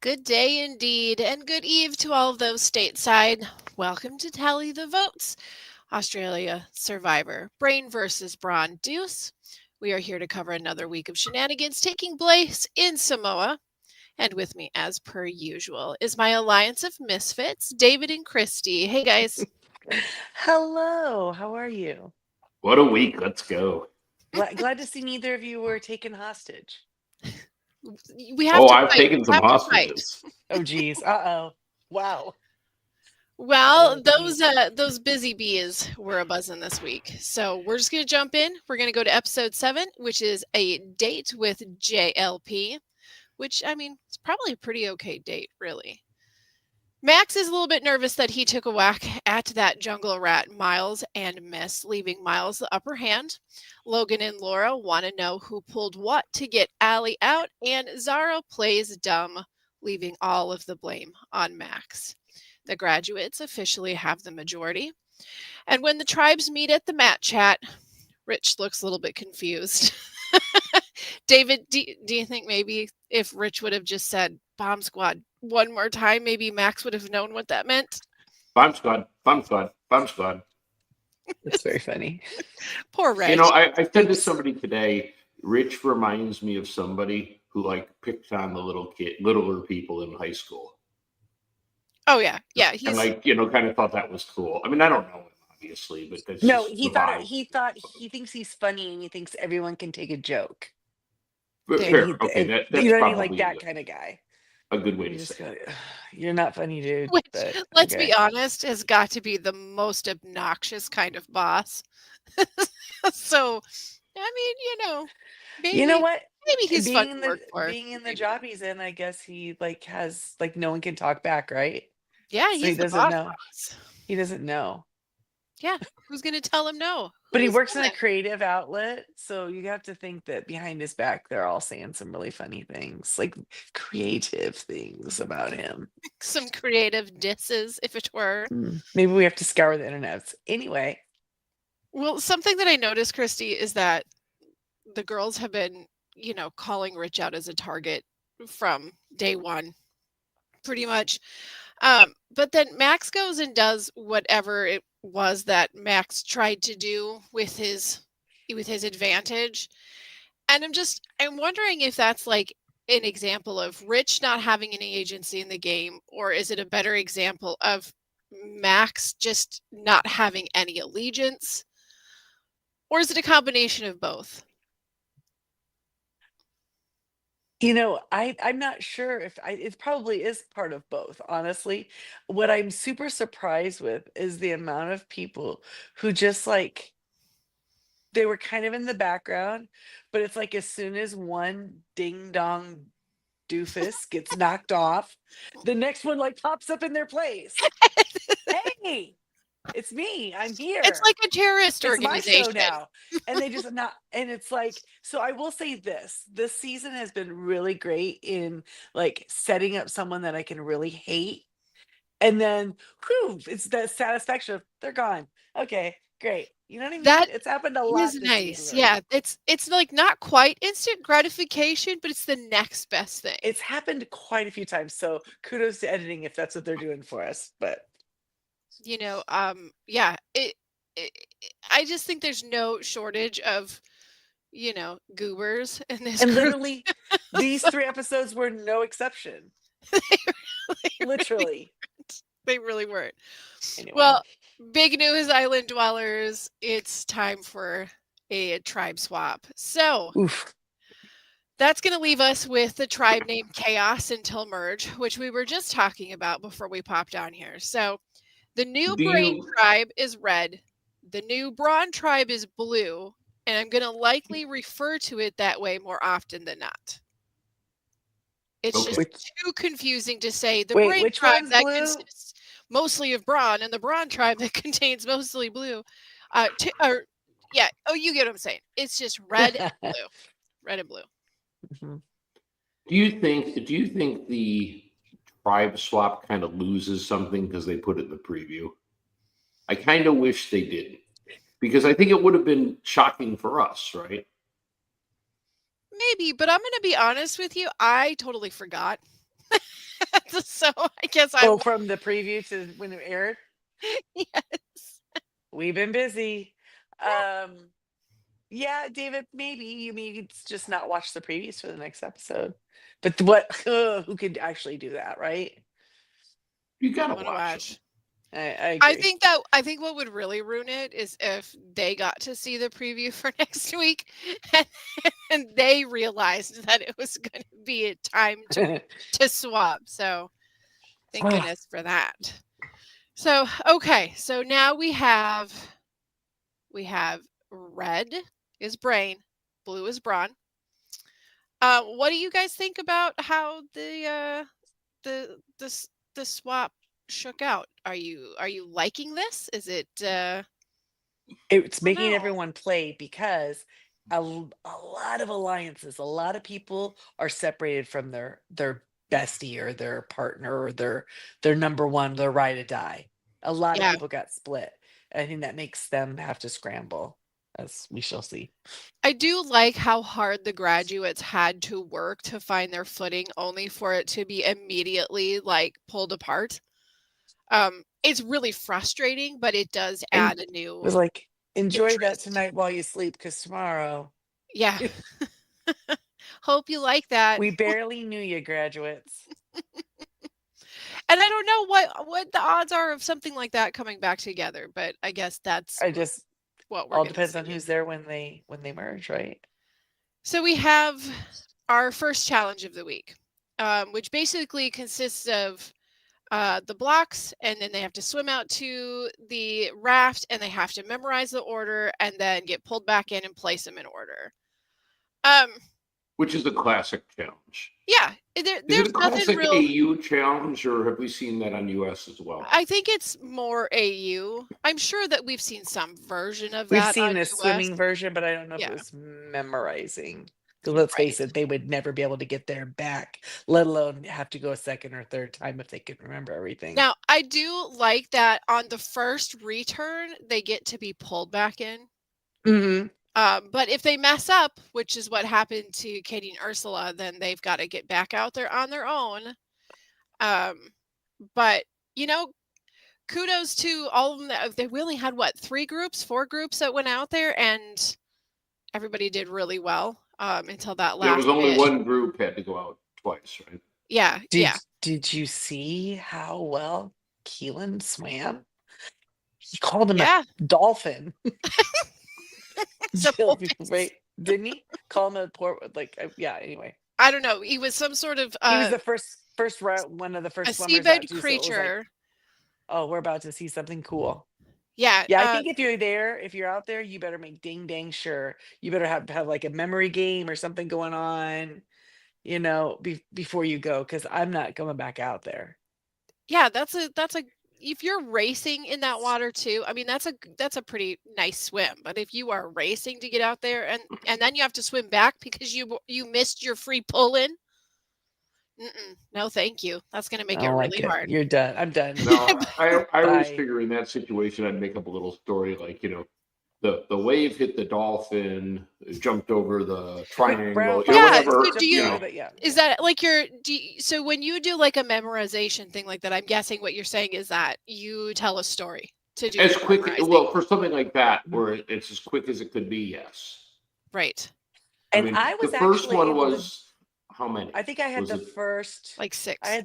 Good day indeed, and good eve to all of those stateside. Welcome to Tally the Votes, Australia Survivor, Brain versus Brawn Deuce. We are here to cover another week of shenanigans taking place in Samoa. And with me, as per usual, is my alliance of misfits, David and Christy. Hey, guys. Hello, how are you? What a week. Let's go. Glad to see neither of you were taken hostage. We have Oh, to I've fight. taken We some have to fight. hostages. Oh, geez. Uh-oh. Wow. Well, Geez. those busy bees were a buzzing this week. So we're just gonna jump in. We're gonna go to episode 7, which is a date with JLP, which I mean, it's probably a pretty okay date, really. Max is a little bit nervous that he took a whack at that jungle rat Miles and missed, leaving Miles the upper hand. Logan and Laura want to know who pulled what to get Allie out, and Zara plays dumb, leaving all of the blame on Max. The graduates officially have the majority. And when the tribes meet at the mat chat, Rich looks a little bit confused. David, do you think maybe if Rich would have just said bomb squad one more time, maybe Max would have known what that meant? Bomb squad, bomb squad, bomb squad. That's very funny. Poor Rich. You know, I said to somebody today, Rich reminds me of somebody who picked on the littler people in high school. Oh yeah. And kind of thought that was cool. I mean, I don't know him obviously, but that's No, just he the thought vibe. he thinks he's funny and he thinks everyone can take a joke. But And fair. Okay, that's you know what I mean? probably Like that kind of guy. a good way You to just say go, it. you're not funny, dude. which, But let's okay. be honest, has got to be the most obnoxious kind of boss. So, I mean, maybe You know what? maybe he's fun Being to in work the for. being in the job he's in, I guess he has no one can talk back, right? Yeah, So he he's the doesn't boss. know. He doesn't know. Yeah, who's gonna tell him no? But he Who's works in a gonna? creative outlet, so you have to think that behind his back, they're all saying some really funny things, like creative things about him. Some creative disses, if it were. Maybe we have to scour the internet. Anyway. Well, something that I noticed, Christy, is that the girls have been, calling Rich out as a target from day one, pretty much. But then Max goes and does whatever it was that Max tried to do with his advantage. And I'm wondering if that's like an example of Rich not having any agency in the game, or is it a better example of Max just not having any allegiance? Or is it a combination of both? I'm not sure if it probably is part of both, honestly. What I'm super surprised with is the amount of people who just they were kind of in the background, but it's like as soon as one ding dong doofus gets knocked off, the next one pops up in their place. Hey, it's me. I'm here. It's like a terrorist It's organization. my show now. And they just not, and it's so I will say this season has been really great in setting up someone that I can really hate. And then whew, it's that satisfaction of they're gone. Okay, great. You know what I mean? That It's happened a lot is this nice. season. Yeah, it's like not quite instant gratification, but it's the next best thing. It's happened quite a few times. So kudos to editing if that's what they're doing for us. But yeah, I just think there's no shortage of, goobers in this and group. literally these 3 episodes were no exception. Literally. They really weren't. Anyway. Well, big news, island dwellers. It's time for a tribe swap. So Oof. that's going to leave us with the tribe named Chaos until merge, which we were just talking about before we popped on here. So the new Brain tribe is red. The new Brawn tribe is blue. And I'm going to likely refer to it that way more often than not. It's just too confusing to say the Brain tribe that consists mostly of Brawn and the Brawn tribe that contains mostly blue. Yeah. Oh, you get what I'm saying. It's just red and blue. Red and blue. Mm-hmm. Do you think the tribe swap kind of loses something because they put it in the preview? I kind of wish they didn't, because I think it would have been shocking for us, right? Maybe, but I'm going to be honest with you. I totally forgot. So I guess I Oh, won't. from the preview to when it aired, Yes. we've been busy. Yeah, David, maybe you maybe just not watch the previews for the next episode. But what? Who could actually do that, right? You gotta Want to watch them. watch? I agree. I think what would really ruin it is if they got to see the preview for next week and, and they realized that it was going to be a time to swap. So thank Ah, goodness for that. So okay, so now we have red is Brain, blue is Brawn. What do you guys think about how the swap shook out? Are you liking this? Is it it's I don't making know. everyone play because a lot of alliances, a lot of people are separated from their bestie or their partner or their number one, their ride or die. A lot of Yeah. people got split. I think that makes them have to scramble, as we shall see. I do like how hard the graduates had to work to find their footing only for it to be immediately like pulled apart. It's really frustrating, but it does And add a it new was like, enjoy that interest. tonight while you sleep, because tomorrow Yeah. Hope you like that. we barely knew you, graduates. And I don't know what the odds are of something like that coming back together, but I guess that's I just what we're all going to depends on see. who's there when they merge, right? So we have our first challenge of the week, which basically consists of the blocks, and then they have to swim out to the raft, and they have to memorize the order, and then get pulled back in and place them in order. Um, Which is a classic challenge. yeah, Is it there's a nothing classic real. AU challenge, or have we seen that on US as well? I think it's more AU. I'm sure that we've seen some version of We've that seen on this US. swimming version, but I don't know if it Yeah, was memorizing. Because let's face right. it, they would never be able to get there back, let alone have to go a second or third time if they could remember everything. Now, I do like that on the first return, they get to be pulled back in. Hmm. But if they mess up, which is what happened to Katie and Ursula, then they've got to get back out there on their own. But you know, kudos to all of them. We only had what, 4 groups that went out there, and everybody did really well until that There was last only bit. one group had to go out twice, right? Yeah, yeah, Did you see how well Keelan swam? He called him a yeah. dolphin. So Right? Didn't he call him a poor, like, yeah, anyway. I don't know. He was some sort of He was the one of the a first swimmers out seabed too, so it was like, creature. oh, we're about to see something cool. Yeah, Yeah, I think if you're out there, you better make dang sure. You better have like a memory game or something going on, before you go, because I'm not coming back out there. yeah. That's a if you're racing in that water too. I mean, that's a pretty nice swim. But if you are racing to get out there and then you have to swim back because you missed your free pull in. No, thank you. That's going to I make it don't like really it. hard. You're done. I'm done. No, I always Bye. figure in that situation I'd make up a little story like, the wave hit the dolphin, it jumped over the Quick brown triangle, Yeah. fox So whatever, do jumped you? over the, yeah. Is that like so when you do like a memorization thing like that, I'm guessing what you're saying is that you tell a story to do as your quick, memorizing. well, for something like that, where it's as quick as it could be, yes. Right. I And mean, I the was first actually one able to. was how many? I think I had Was the it first. Like 6. I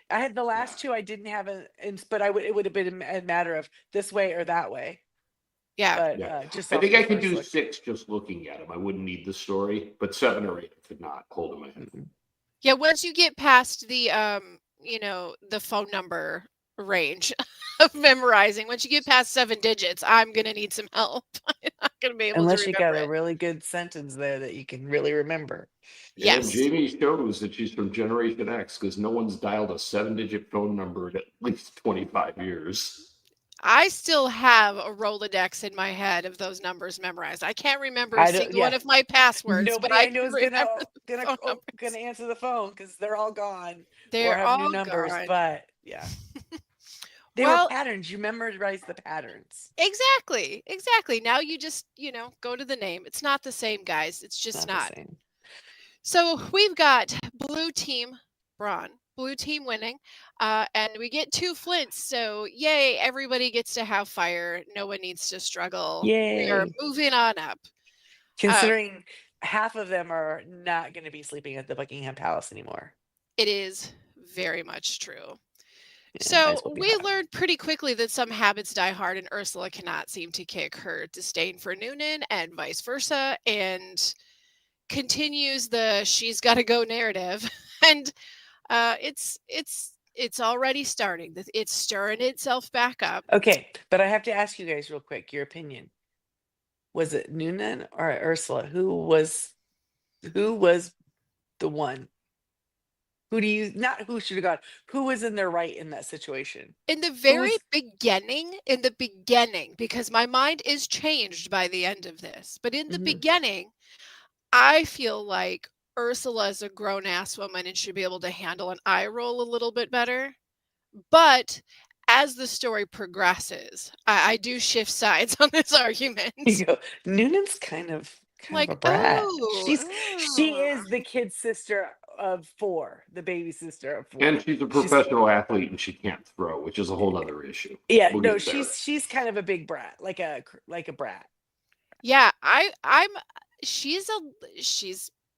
had the last two. I didn't have but it would have been a matter of this way or that way. Yeah. But Yeah. just I off think the I could first do look. 6 just looking at them. I wouldn't need the story, but 7 or 8 I could not hold in my head. Yeah, once you get past the the phone number range of memorizing, once you get past 7 digits, I'm going to need some help. I'm not going to be able to Unless you got remember a it. really good sentence there that you can really remember. And Yes. Jamie shows that she's from Generation X because no one's dialed a 7-digit phone number in at least 25 years. I still have a Rolodex in my head of those numbers memorized. I can't remember a I don't. single one Yeah. of my passwords, but Nobody I I know can is remember the phone numbers. gonna answer the phone because they're all gone or They're have new all numbers. gone. But yeah, they were Well, patterns. You memorize the patterns. exactly. Exactly. Now you just, go to the name. It's not the same, guys. It's just Not the not. same. So we've got blue team Brawn blue team winning. And we get 2 flints. So yay, everybody gets to have fire. No one needs to struggle. We are Yay. moving on up. Considering half of them are not going to be sleeping at the Buckingham Palace anymore. It is very much true. Yeah, might So as well be we half. learned pretty quickly that some habits die hard, and Ursula cannot seem to kick her disdain for Noonan and vice versa, and continues the she's got to go narrative. And it's already starting. It's stirring itself back up. Okay, but I have to ask you guys real quick your opinion. Was it Noonan or Ursula? Who was the one? Who do you not who should have gone? Who was in their right in that situation? In the Who very was beginning, because my mind is changed by the end of this, but in the Mhm. beginning, I feel like Ursula is a grown ass woman and should be able to handle an eye roll a little bit better. But as the story progresses, I do shift sides on this argument. You go, Noonan's kind of Like, a brat. oh, She is the kid sister of 4, the baby sister of 4. And she's a She's professional athlete and she can't throw, which is a whole other issue. yeah, We'll no, get there. she's kind of a big brat, like a brat. yeah, she's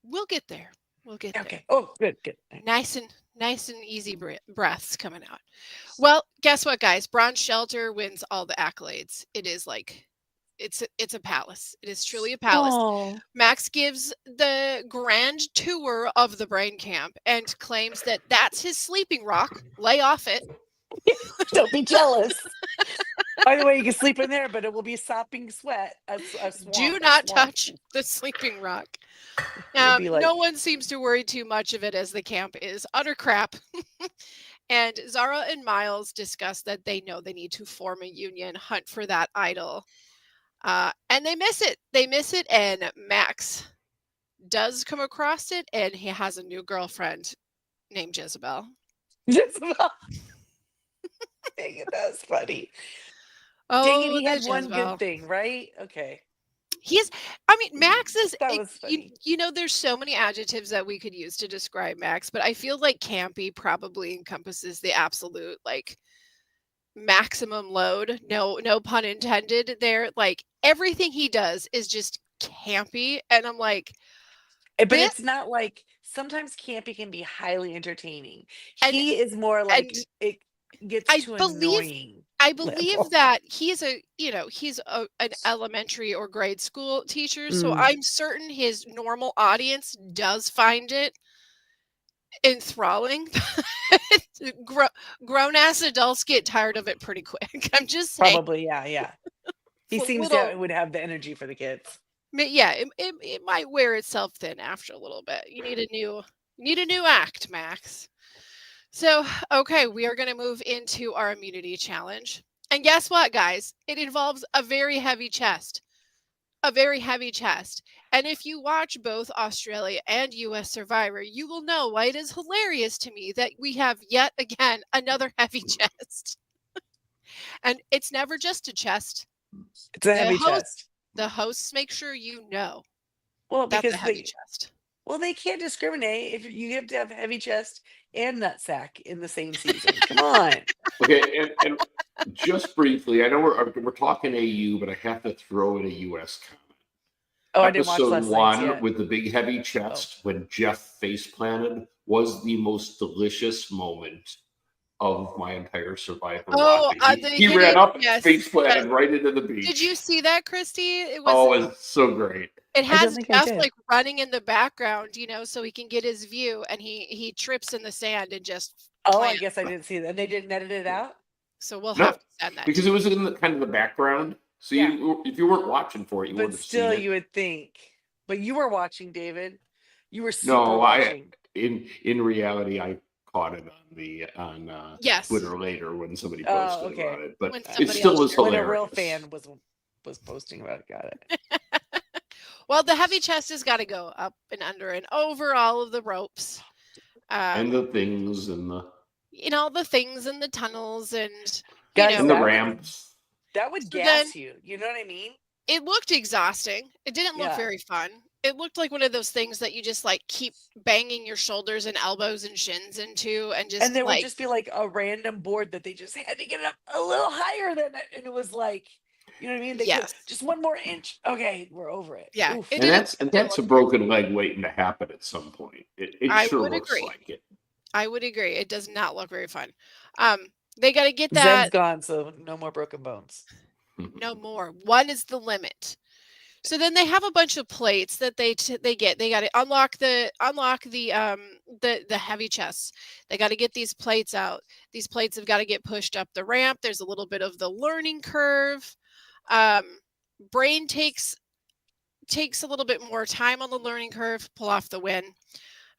we'll get there. We'll get there. Okay. Oh, good. Nice and easy breaths coming out. Well, guess what, guys? Brawn Shelter wins all the accolades. It is like, it's a palace. It is truly a palace. Oh, Max gives the grand tour of the brain camp and claims that that's his sleeping rock. Lay off it. don't be jealous. By the way, you can sleep in there, but it will be sopping sweat. A swamp, Do a not swamp. touch the sleeping rock. It'll be like, No one seems to worry too much of it, as the camp is utter crap. And Zara and Miles discuss that they know they need to form a union, hunt for that idol. And they miss it. They miss it, and Max does come across it, and he has a new girlfriend named Jezebel. Jezebel. Dang it, that's funny. Oh, Dang it, he the had one Jezebel. good thing, right? Okay. Max is, That was funny. you know, there's so many adjectives that we could use to describe Max, but I feel like campy probably encompasses the absolute, like, maximum load. No pun intended there. Like, everything he does is just campy, and I'm like, But this, it's not like sometimes campy can be highly entertaining. and He is more like and it gets I to believe annoying. I believe level. that he's an elementary or grade school teacher, so Mm. I'm certain his normal audience does find it enthralling. Grown ass adults get tired of it pretty quick. I'm just saying. Probably, yeah. He It's a seems little- to would have the energy for the kids. Yeah, it might wear itself thin after a little bit. You need a new act, Max. So, okay, we are going to move into our immunity challenge. And guess what, guys? It involves a very heavy chest. A very heavy chest. And if you watch both Australia and US Survivor, you will know why it is hilarious to me that we have yet again another heavy chest. And it's never just a chest. It's a heavy chest. The hosts make sure you know Well, that's because a heavy chest. well, they can't discriminate if you have to have heavy chest and nutsack in the same season. Come on. Okay, and just briefly, I know we're talking AU, but I have to throw in a US comment. Oh, I didn't watch Episode last night's 1 yet. with the big heavy chest when Jeff face planted was the most delicious moment of my entire Survivor. Oh, watching. He ran up and yes, face planted yes. right into the beach. Did you see that, Christy? It was so great. It don't has think I Jeff did. like running in the background, so he can get his view, and he trips in the sand and just. Oh, I lands. guess I didn't see that. They didn't edit it out? So we'll No, have to send that. Because it was in the kind of the background. So Yeah. if you weren't watching for it, you But wouldn't have still, seen it. you would think. But you were watching, David. You were super No, watching. in reality, I caught it on Yes. Twitter later when somebody Oh, posted okay. about it. But When it somebody still else was shared it. When hilarious. a real fan was posting about it. Got it. Well, the heavy chest has got to go up and under and over all of the ropes. And the things and the The things and the tunnels and Guys, and the that would- ramps. That would So gas then- you. You know what I mean? it looked exhausting. It didn't look Yeah. very fun. it looked like one of those things that you just like keep banging your shoulders and elbows and shins into, and just And there would like, just be like a random board that they just had to get it up a little higher than it. And it was like, you know what I mean? They could yes, just one more inch. Okay, we're over it. yeah, Oof. it And didn't that's a look. broken leg waiting to happen at some point. It I sure would looks agree. like it. I would agree. It does not look very fun. Um, they got to get Zen's that. gone, so no more broken bones. No more. One is the limit. So then they have a bunch of plates that they get. They got to unlock the heavy chests. They got to get these plates out. These plates have got to get pushed up the ramp. There's a little bit of the learning curve. Um, Brain takes a little bit more time on the learning curve. Pull off the win.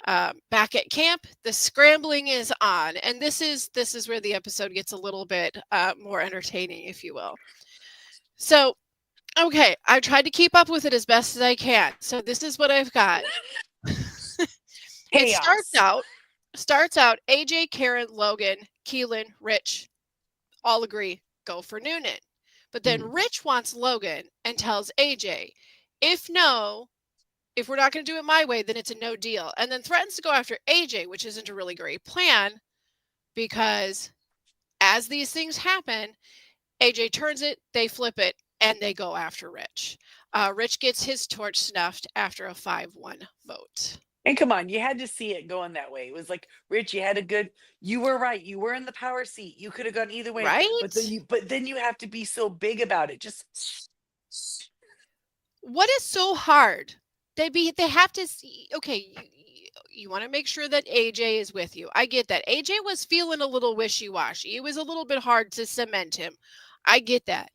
Back at camp, the scrambling is on, and this is where the episode gets a little bit more entertaining, if you will. So, okay, I've tried to keep up with it as best as I can. So this is what I've got. It Chaos. starts out AJ, Karen, Logan, Keelan, Rich all agree go for Noonan. But then Rich wants Logan and tells AJ, if we're not going to do it my way, then it's a no deal. And then threatens to go after AJ, which isn't a really great plan because as these things happen, AJ turns it, they flip it, and they go after Rich. Rich gets his torch snuffed after a 5-1 vote. And come on, you had to see it going that way. It was like, Rich, you were right. You were in the power seat. You could have gone either way. Right? But then you have to be so big about it. Just What is so hard? They have to see. Okay, you want to make sure that AJ is with you. I get that. AJ was feeling a little wishy-washy. It was a little bit hard to cement him. I get that.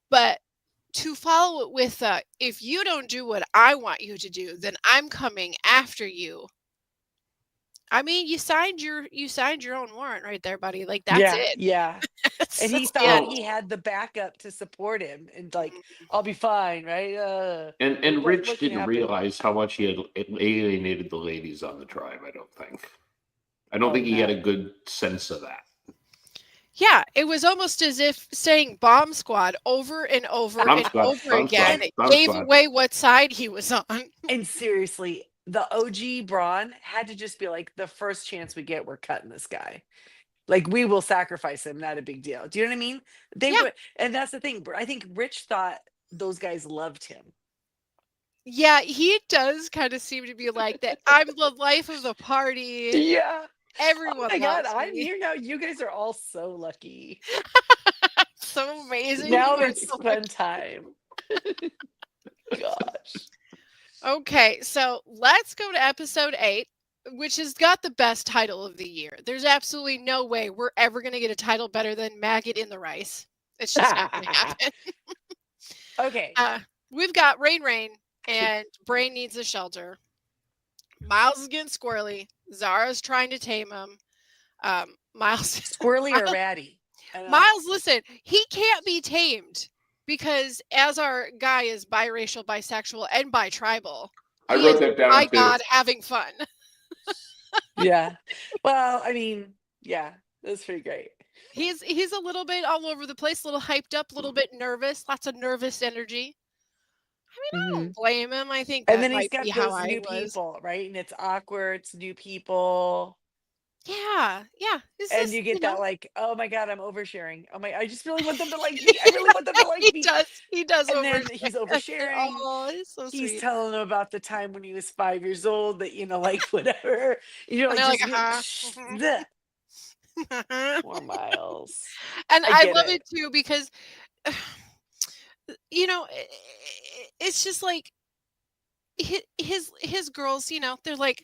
But to follow it with if you don't do what I want you to do, then I'm coming after you. I mean, you signed your own warrant right there, buddy. Like that's yeah, it. yeah. And So, he yeah. thought he had the backup to support him and like, I'll be fine, right? And what Rich can didn't happen? realize how much he had alienated the ladies on the tribe. I don't think. I don't Oh, think he had a no. good sense of that. Yeah, it was almost as if saying bomb squad over and over Bomb and squad, over bomb again squad, bomb gave squad. away what side he was on. And seriously, the OG Brawn had to just be like, the first chance we get, we're cutting this guy. Like, we will sacrifice him, not a big deal. Do you know what I mean? They Yeah. would, and that's the thing. I think Rich thought those guys loved him. Yeah, he does kind of seem to be like that. I'm the life of the party. Yeah. Oh Everyone my God, loves I'm me. here now. You guys are all so lucky. So amazing. Now You are it's so fun time. Gosh. Okay, so let's go to episode 8, which has got the best title of the year. There's absolutely no way we're ever going to get a title better than Maggot in the Rice. It's just not going to happen. Okay. We've got Rain and Brain needs a shelter. Miles is getting squirrely. Zara's trying to tame him. Miles Squirrely or ratty? I don't know. Miles, listen, he can't be tamed because as our guy is biracial, bisexual, and bi-tribal, I he wrote is, that down my too. God, having fun. Yeah. Well, I mean, yeah, that's pretty great. He's a little bit all over the place, a little hyped up, a little bit nervous, lots of nervous energy. I mean, I don't blame him. I think And that then he's might be got how those I new was. people, right? And it's awkward. It's new people. Yeah. It's And just, you get that like, oh my God, I'm oversharing. Oh my, I just really want them to like me. I really want them to like he me. does. He does And overshare. then he's oversharing. Oh, he's so He's sweet. telling them about the time when he was 5 years old that, like whatever. You're And like, they're just like, bleh. Poor Miles. And I I get love it. it too because, it's just like his girls, they're like,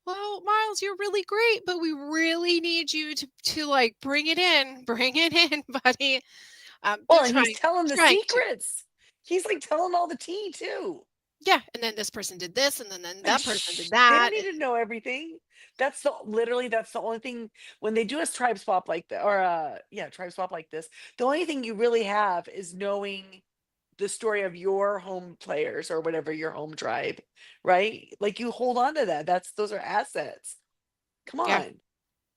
well, Miles, you're really great, but we really need you to like bring it in, buddy. Well, They're and he's telling the trying to. secrets. He's like telling all the tea too. Yeah, and then this person did this, and then And that person did they that. don't need to know everything. That's the only thing when they do a tribe swap like that, or tribe swap like this. The only thing you really have is knowing the story of your home players or whatever your home tribe, right? Like you hold on to that. Those are assets. Come Yeah.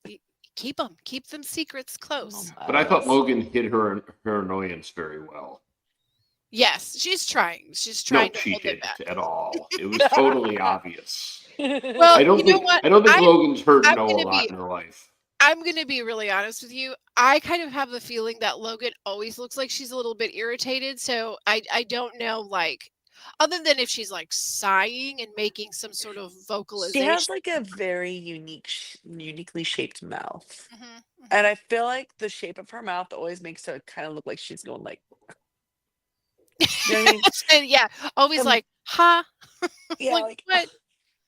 on. Keep them secrets close. But I thought Logan hid her annoyance very well. Yes, she's trying. She's No, trying to she hold it didn't back. at all. It was totally obvious. Well, I you don't know think what? I don't think Logan's hurt I'm Noah a gonna lot be in her life. I'm gonna be really honest with you. I kind of have the feeling that Logan always looks like she's a little bit irritated. So I don't know, like, other than if she's like sighing and making some sort of She has vocalization. like a very uniquely shaped mouth. Hmm. And Hmm. I feel like the shape of her mouth always makes her kind of look like she's going like, you know what I mean? And yeah, always Um, like, huh? yeah, Like like what? Yeah.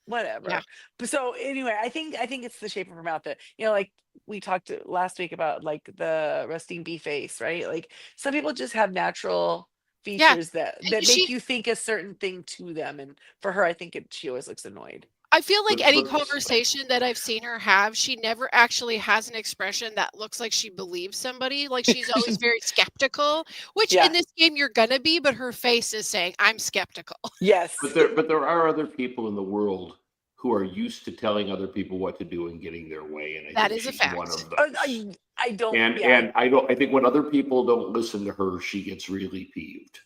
whatever. But so anyway, I think it's the shape of her mouth that, you know, like we talked last week about like the resting bee face, right? Like some people just have natural Yeah. features that make She you think a certain thing to them, and for her, I think she always looks annoyed. I feel like But any but conversation that I've seen her have, she never actually has an expression that looks like she believes somebody. Like she's always very skeptical, which in Yeah. this game you're gonna be, but her face is saying, I'm skeptical. Yes. but there are other people in the world who are used to telling other people what to do and getting their way, and I That think is a she's one fact. of those. I don't. And Yeah. I think when other people don't listen to her, she gets really peeved.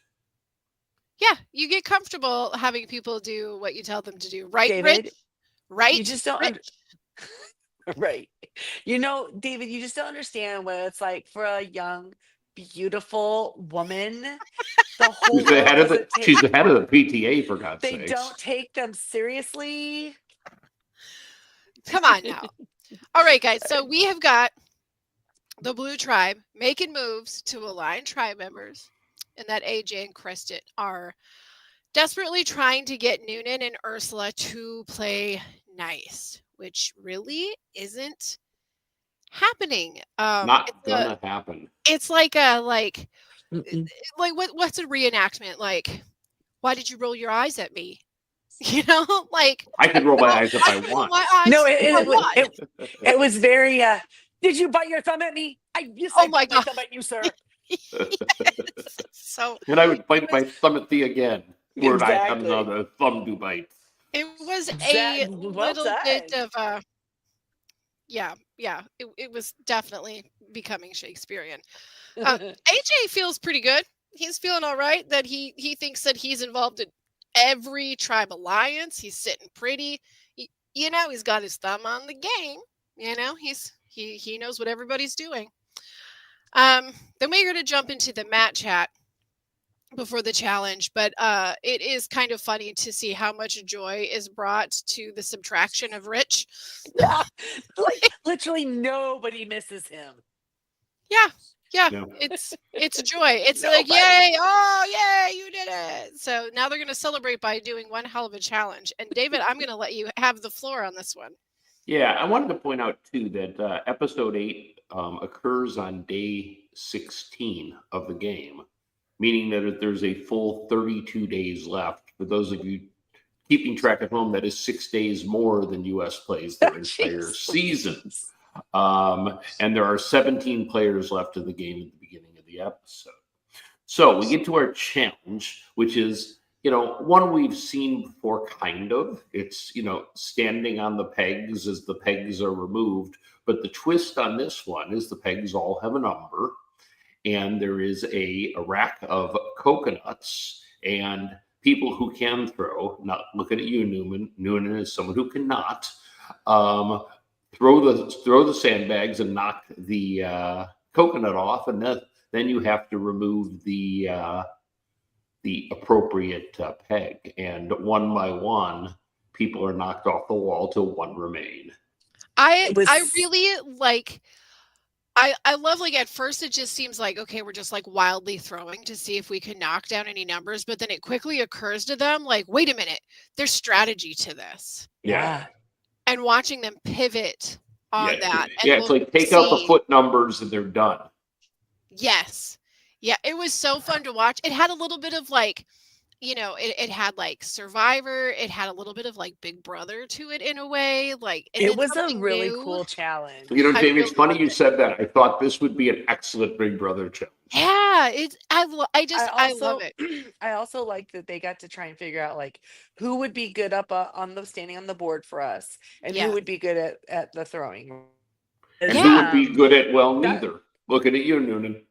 Yeah, you get comfortable having people do what you tell them to do. Right, Rich? David, you Right, just don't Rich? right. You know, David, you just don't understand what it's like for a young, beautiful woman. The whole world doesn't take. She's the head of the PTA, for God's They sakes. don't take them seriously. Come on now. All right, guys. So we have got the Blue Tribe making moves to align tribe members, and that AJ and Kristen are desperately trying to get Noonan and Ursula to play nice, which really isn't happening. Not gonna happen. It's like a like Mm-mm. what's a reenactment like? Why did you roll your eyes at me? You know, like I could roll my well, eyes if I I can roll want. my No, eyes for what? it was very. Did you bite your thumb at me? Yes, Oh I my bit my god! thumb at you, sir. So And I would it bite was my thumb at thee again, were I had Exactly. another thumb to bite. it was a Exactly. Well little bit done. of yeah. It was definitely becoming Shakespearean. AJ feels pretty good. He's feeling all right. That he thinks that he's involved in every tribe alliance. He's sitting pretty. You know, he's got his thumb on the game. You know, he knows what everybody's doing. Then we're going to jump into the mat chat before the challenge, but it is kind of funny to see how much joy is brought to the subtraction of Rich. Yeah, like literally nobody misses him. Yeah, No. it's joy. It's like, Nobody. yay, oh yay, you did it. So now they're gonna celebrate by doing one hell of a challenge. And David, I'm gonna let you have the floor on this one. Yeah, I wanted to point out too that episode 8 occurs on day 16 of the game, meaning that there's a full 32 days left. For those of you keeping track at home, that is 6 days more than US plays their entire Jeez. season. And there are 17 players left in the game at the beginning of the episode. So we get to our challenge, which is, one we've seen before, kind of. It's, standing on the pegs as the pegs are removed. But the twist on this one is the pegs all have a number, and there is a rack of coconuts, and people who can throw, not looking at you, Noonan is someone who cannot, throw the sandbags and knock the coconut off, and then you have to remove the appropriate peg, and one by one, people are knocked off the wall till one remain. I really like. I love, like, at first it just seems like, okay, we're just like wildly throwing to see if we can knock down any numbers, but then it quickly occurs to them, like, wait a minute, there's strategy to this. Yeah. And watching them pivot on that. And It's like take out the foot numbers and they're done. Yes. Yeah, it was so fun to watch. It had a little bit of like, it had like Survivor. It had a little bit of like Big Brother to it in a way. Like it was a really cool challenge. Jamie, it's funny you said that. I thought this would be an excellent Big Brother challenge. Yeah, I love it. I also like that they got to try and figure out like who would be good up on the standing on the board for us, and who would be good at the throwing, and who would be good at neither. Looking at you, Noonan.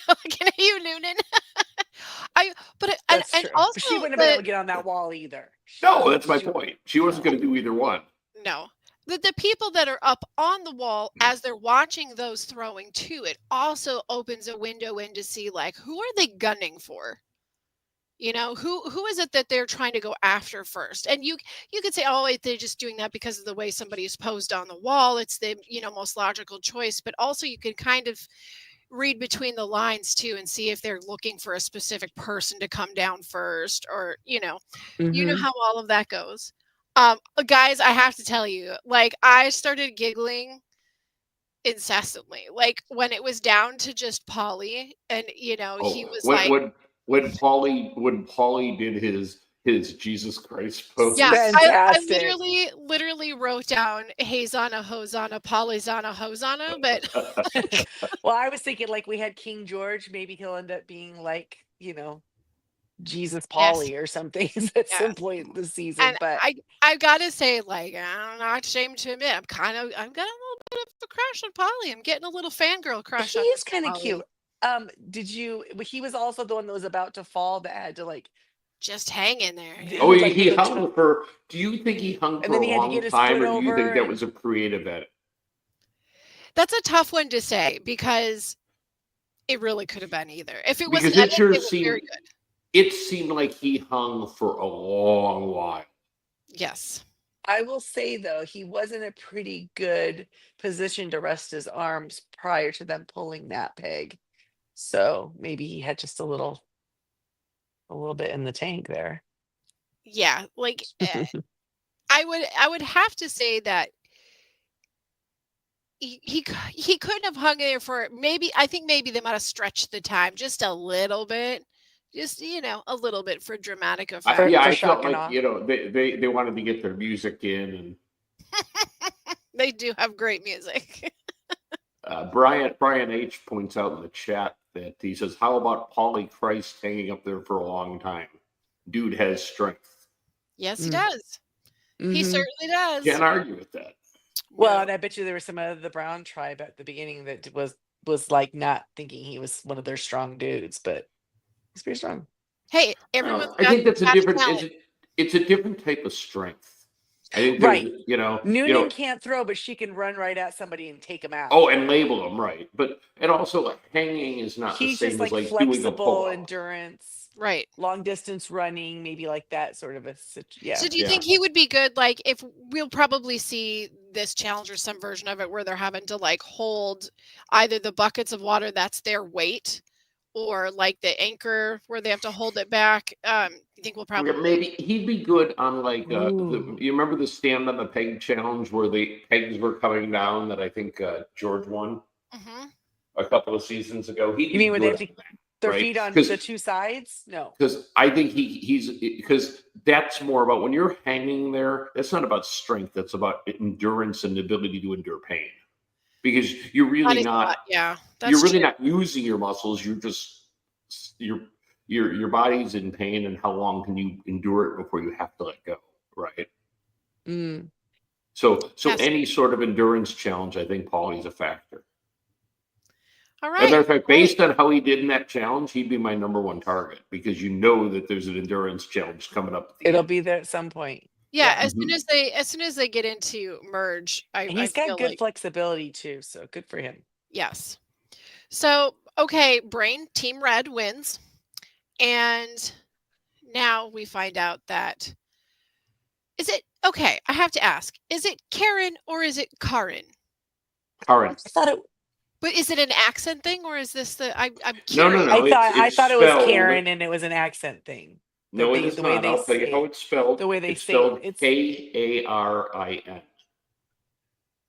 Looking at you, Noonan. That's and true. also But she wouldn't have been able to get on that wall either. No, that's my She- point. She wasn't going to do either one. no. The people that are up on the wall as they're watching those throwing too, it also opens a window in to see like who are they gunning for? You know, who is it that they're trying to go after first? And you could say, oh, they're just doing that because of the way somebody is posed on the wall. It's the, you know, most logical choice. But also you can kind of read between the lines too and see if they're looking for a specific person to come down first, or you know Mhm. how all of that goes. Guys, I have to tell you, like I started giggling incessantly, like when it was down to just Polly, and you know he Oh, was like, when Paulie did his Jesus Christ pose. yeah, I Fantastic. literally wrote down Hazana, Hosanna, Polyzana, Hosanna, but Well, I was thinking like we had King George, maybe he'll end up being like, Jesus yes, Polly or something at some yes. point this season. And But I gotta say, like, I'm not ashamed to admit, I've got a little bit of a crush on Polly. I'm getting a little fangirl crush he on is Mr. kind of Polly. cute. He was also the one that was about to fall that had to like Just hang in there, Oh, yeah. like he with the hung for. Do you think he hung and for then a he had to long get his time, foot or do you think over that and was a creative edit? That's a tough one to say because it really could have been either. If it was an Because it edit, sure it was very seemed good. it seemed like he hung for a long while. Yes. I will say though, he was in a pretty good position to rest his arms prior to them pulling that peg. So maybe he had just a little bit in the tank there. Yeah, like I would have to say that he couldn't have hung there for maybe. I think maybe they might have stretched the time just a little bit, just a little bit for dramatic effect. Yeah, For I felt shock and like awe. they wanted to get their music in, and They do have great music. Brian H points out in the chat that he says, "How about Paulie Christ hanging up there for a long time? Dude has strength. Yes, he Mm. does. He Hmm. certainly does. Can't argue with that." Well, No. and I bet you there was some of the Brown tribe at the beginning that was like not thinking he was one of their strong dudes, but he's pretty strong. Hey, Well, everyone's I think that's a got a different. talent. It's a different type of strength. I think there's Right. you know you Noonan know can't throw, but she can run right at somebody and take him out. oh, and label them right, but and also like, hanging is not the He's just same as like like doing a pull flexible up. endurance, Right. long distance running, maybe like that sort of yeah. So do you Yeah. think he would be good? Like, if we'll probably see this challenge or some version of it where they're having to like hold either the buckets of water that's their weight, or like the anchor where they have to hold it back. You think we'll Yeah, probably maybe he'd be good on like Ooh. you remember the stand on the peg challenge where the pegs were coming down that I think George won Mhm. a couple of seasons ago. He'd You be mean where they good have on to that, their right? feet on the Because two sides? No. I think he's because that's more about when you're hanging there. That's not about strength. That's about endurance and the ability to endure pain. Because That is a lot. Yeah, you're that's really true. not using your muscles. You're just your your body's in pain, and how long can you endure it before you have to let go, right? Mm. So Yes. any sort of endurance challenge, I think Paulie's a factor. All As a matter right. of fact, Great. based on how he did in that challenge, he'd be my number one target because you know that there's an endurance challenge coming up. At the It'll end. be there at some point. Yeah. Yeah. As soon as they get into merge, And I he's got feel good like flexibility too, so good for him. yes. So okay, Brain Team Red wins, and now we find out that is it okay? I have to ask: is it Karen or is it Karen? Current. I thought it But is it an accent thing or is this the? I'm No, no, curious. no. I It's thought it was spelled. Karen and it was an accent thing. No, it is The way not. they I'll tell you how say it's spelled. the way they It's say it. spelled It's Karin.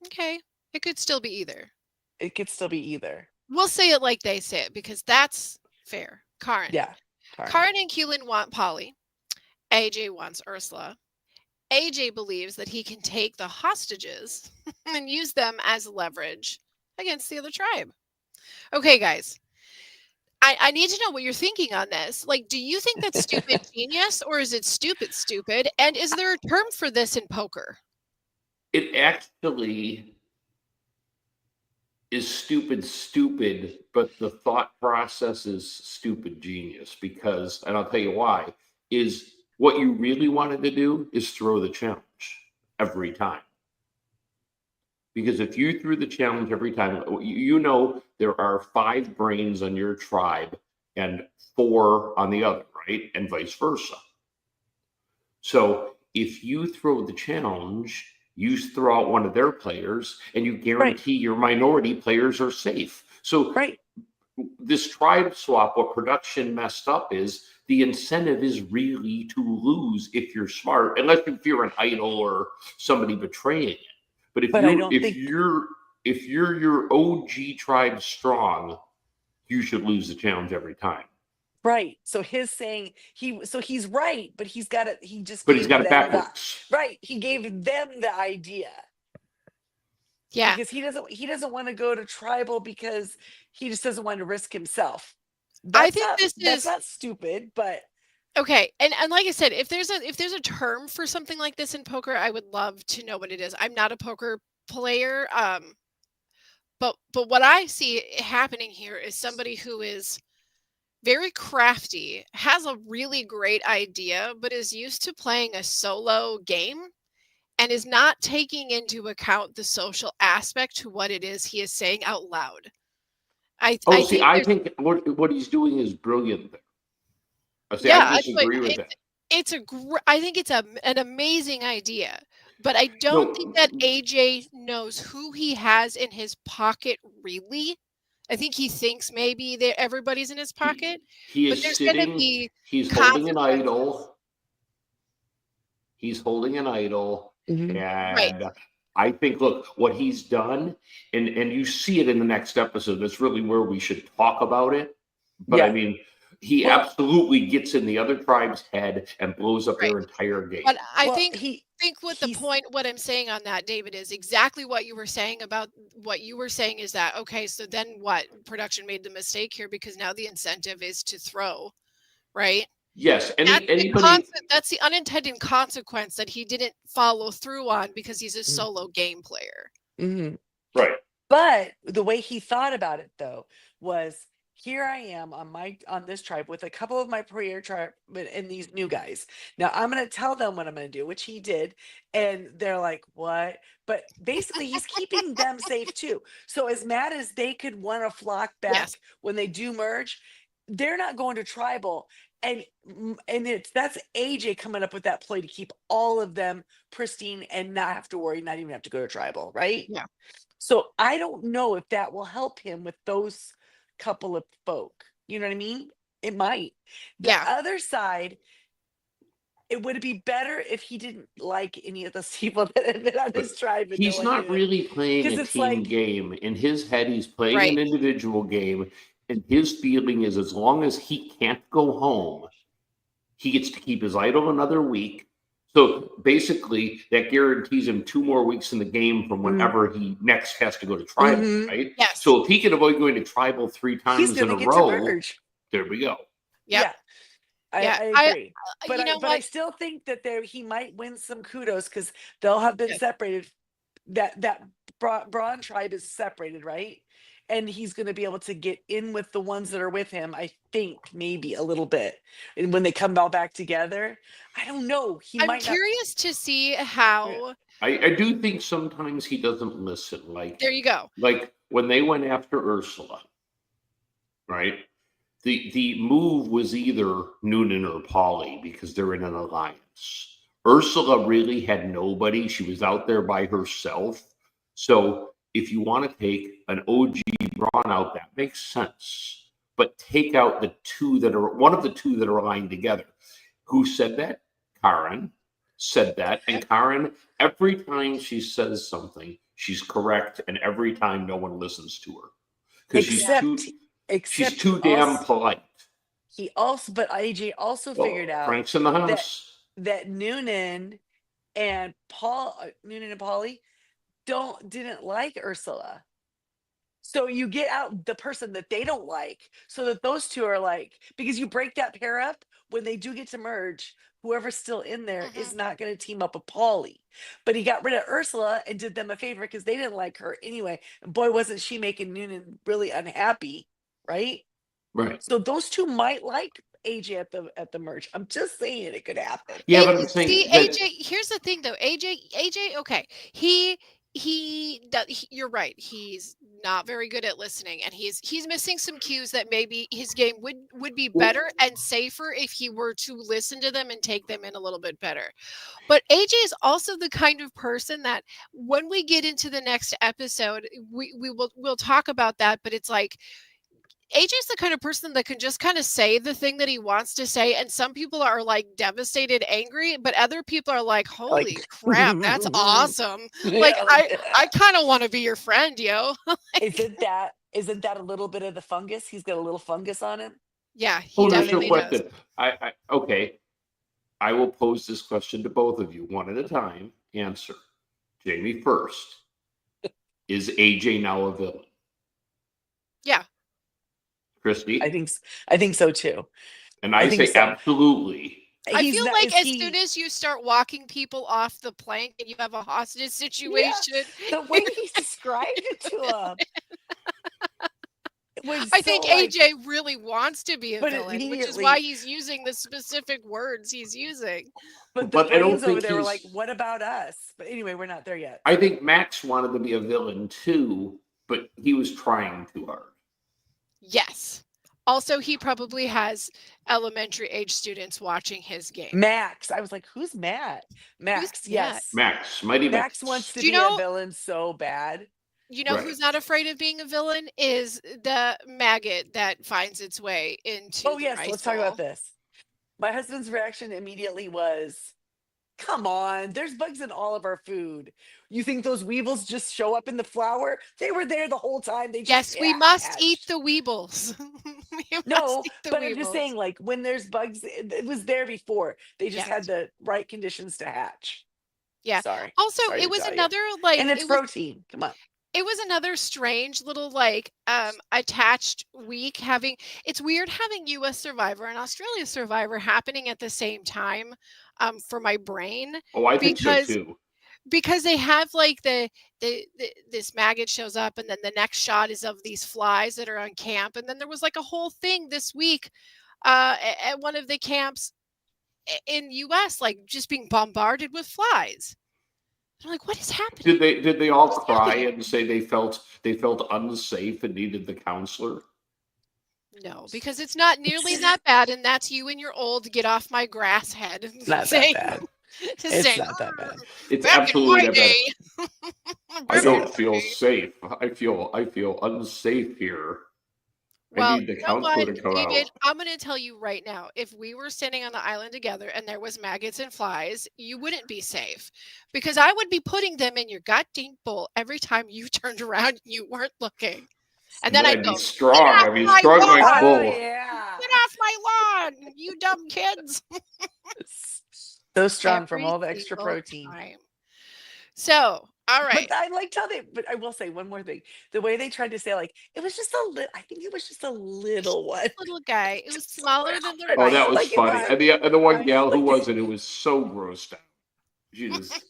Okay, it could still be either. it could still be either. We'll say it like they say it because that's fair. Karen. Yeah. Karen. Karen and Keelan want Polly. AJ wants Ursula. AJ believes that he can take the hostages and use them as leverage against the other tribe. Okay, guys. I need to know what you're thinking on this. Like, do you think that's stupid genius or is it stupid stupid? And is there a term for this in poker? It actually is stupid, but the thought process is stupid genius because, and I'll tell you why, is what you really wanted to do is throw the challenge every time. Because if you threw the challenge every time, you know there are 5 brains on your tribe and 4 on the other, right? And vice versa. So if you throw the challenge, you throw out one of their players and you Right. guarantee your minority players are safe. So Right. this tribe swap, what production messed up is the incentive is really to lose if you're smart, unless if you're an idol or somebody betraying it. But if But I you're don't think if you're your OG tribe strong, you should lose the challenge every time. right. So his saying he's right, but he just But he's gave got it them the backwards. right. He gave them the idea. Yeah. Because he doesn't want to go to tribal because he just doesn't want to risk himself. I think this That's is not stupid, but okay. And like I said, if there's a term for something like this in poker, I would love to know what it is. I'm not a poker player, but what I see happening here is somebody who is very crafty, has a really great idea, but is used to playing a solo game and is not taking into account the social aspect to what it is he is saying out loud. Oh, I see, think I there's think what he's doing is brilliant there. I see, I yeah, that's what disagree with that. I think it's an amazing idea, but I don't think No, that AJ knows who he has in his pocket really. I think he thinks maybe that everybody's in his pocket, he but is there's gonna sitting, be he's holding an consequences. idol. He's holding an idol. Mhm. Right. And I think, look, what he's done, and you see it in the next episode. That's really where we should talk about it. But I Yeah. mean, he Well, absolutely gets in the other tribe's head and blows up Right. their entire game. But I well, think what the he's point what I'm saying on that, David, is exactly what you were saying about what you were saying is that, okay, so then what? Production made the mistake here because now the incentive is to throw, right? Yes, Conse anybody, that's the unintended consequence that he didn't follow through on because he's a mm, solo game player. mhm. right? But the way he thought about it though was here I am on this tribe with a couple of my prayer tribe and these new guys. Now I'm gonna tell them what I'm gonna do, which he did, and they're like, what? But basically he's keeping them safe too. So as mad as they could want to flock Yes. back when they do merge, they're not going to tribal. And that's AJ coming up with that play to keep all of them pristine and not have to worry, not even have to go to tribal, right? Yeah. So I don't know if that will help him with those couple of folk. You know what I mean? It might. The Yeah. other side, it would be better if he didn't like any of those people that had been on But his tribe and no he's one not knew it. really playing Because a it's team like, game. In his head, he's playing Right. an individual game. And his feeling is as long as he can't go home, he gets to keep his idol another week. So basically, that guarantees him 2 more weeks in the game from mm, whenever he next has to go to tribal, mhm, right? Yes. So if he can avoid going to tribal 3 he's times in gonna a get to row, merge. there we go. Yep. Yeah, Yeah. I agree. You know But I what? still think that he might win some kudos because they'll have been Yes. separated. That Brawn tribe is separated, right? And he's going to be able to get in with the ones that are with him. I think maybe a little bit, and when they come all back together, I don't know. He I'm might not. curious to see Yeah. how I do think sometimes he doesn't listen. there you go. Like when they went after Ursula, right? The move was either Noonan or Polly because they're in an alliance. Ursula really had nobody. She was out there by herself. So if you want to take an OG Brawn out, that makes sense. But take out the two that are one of the two that are aligned together. Who said that? Karen said that. And Karen, every time she says something, she's correct. And every time no one listens to her because Yeah. she's Except too damn polite. but AJ also figured Well, out Frank's in the that house. Noonan and Polly didn't like Ursula. So you get out the person that they don't like, so that those two are like, because you break that pair up when they do get to merge, whoever's still in there is Mhm. not going to team up with Polly. But he got rid of Ursula and did them a favor because they didn't like her anyway. And boy, wasn't she making Noonan really unhappy, right? Right. So those two might like AJ at the merge. I'm just saying it could happen. Yeah, but I'm See, saying that. AJ, here's the thing though. AJ, okay. You're right. He's not very good at listening, and he's missing some cues that maybe his game would be better and safer if he were to listen to them and take them in a little bit better. But AJ is also the kind of person that when we get into the next episode, we'll talk about that, but it's like AJ's the kind of person that can just kind of say the thing that he wants to say, and some people are like devastated, angry, but other people are like, "Holy Like, crap, that's awesome!" Like yeah, I kind of want to be your friend, yo. isn't that a little bit of the fungus? He's got a little fungus on him. Yeah, he Oh, there's no definitely does. question. Okay. I will pose this question to both of you, one at a time. Answer. Jamie first. Is AJ now a villain? Yeah, Christy? I think so too. And I think say so. absolutely. I He's feel not. like Is as he? soon as you start walking people off the plank and you have a hostage situation, The way he described it to him, it was I so think like. AJ really wants to be a But villain, which is why immediately, he's using the specific words he's using. but the But I don't brains over think there were like, he's. "What about us?" But anyway, we're not there yet. I think Max wanted to be a villain too, but he was trying too hard. Yes. Also, he probably has elementary age students watching his game. Max, I was like, "Who's Matt?" Max, Matt? yes. Max, Mighty Max Max. wants to Do you be a know villain so bad. Right. who's not afraid of being a villain is the maggot that finds its way into Oh the yes, rice let's talk about bowl. this. My husband's reaction immediately was, "Come on, there's bugs in all of our food. You think those weevils just show up in the flour? They were there the whole time. They just Yes, we must eat hatched." the weebles. We must No, eat the but I'm just saying, weevils. like when there's bugs, it was there before. They just had Yes. the right conditions to hatch. Yeah. Sorry, Also, sorry it to was tell you. another like And it's protein. Come on. it was another strange little like attached week having it's weird having US Survivor and Australia Survivor happening at the same time for my brain Oh, I think so because too. they have like the this maggot shows up and then the next shot is of these flies that are on camp and then there was like a whole thing this week at one of the camps in US like just being bombarded with flies. I'm like, what is happening? Did they all What is cry happening? and say they felt unsafe and needed the counselor? No, because it's not nearly that bad, and that's you and your old get off my grass head It's not that saying, bad. It's saying, not that bad. It's back in absolutely my not bad. day. I Back in don't my feel day." safe. I feel unsafe here. I Well, need the you know counselor what, to come David? out. I'm going to tell you right now, if we were standing on the island together and there was maggots and flies, you wouldn't be safe because I would be putting them in your goddamn bowl every time you turned around and you weren't looking. And then But I'd I'd go, be get strong. off I'd be my strong like lawn! Oh bull. yeah. Get off my lawn, you dumb kids. So strong from Every all the extra single protein. time. So, all right. But I liked how they. But I will say one more thing: the way they tried to say, like, it was just a little. I think it was just a little one. Little guy. It was Just a smaller than the little. Oh, that rice was Like it bowl. funny. wasn't. And the one gal who Like was it, who was so grossed out. She just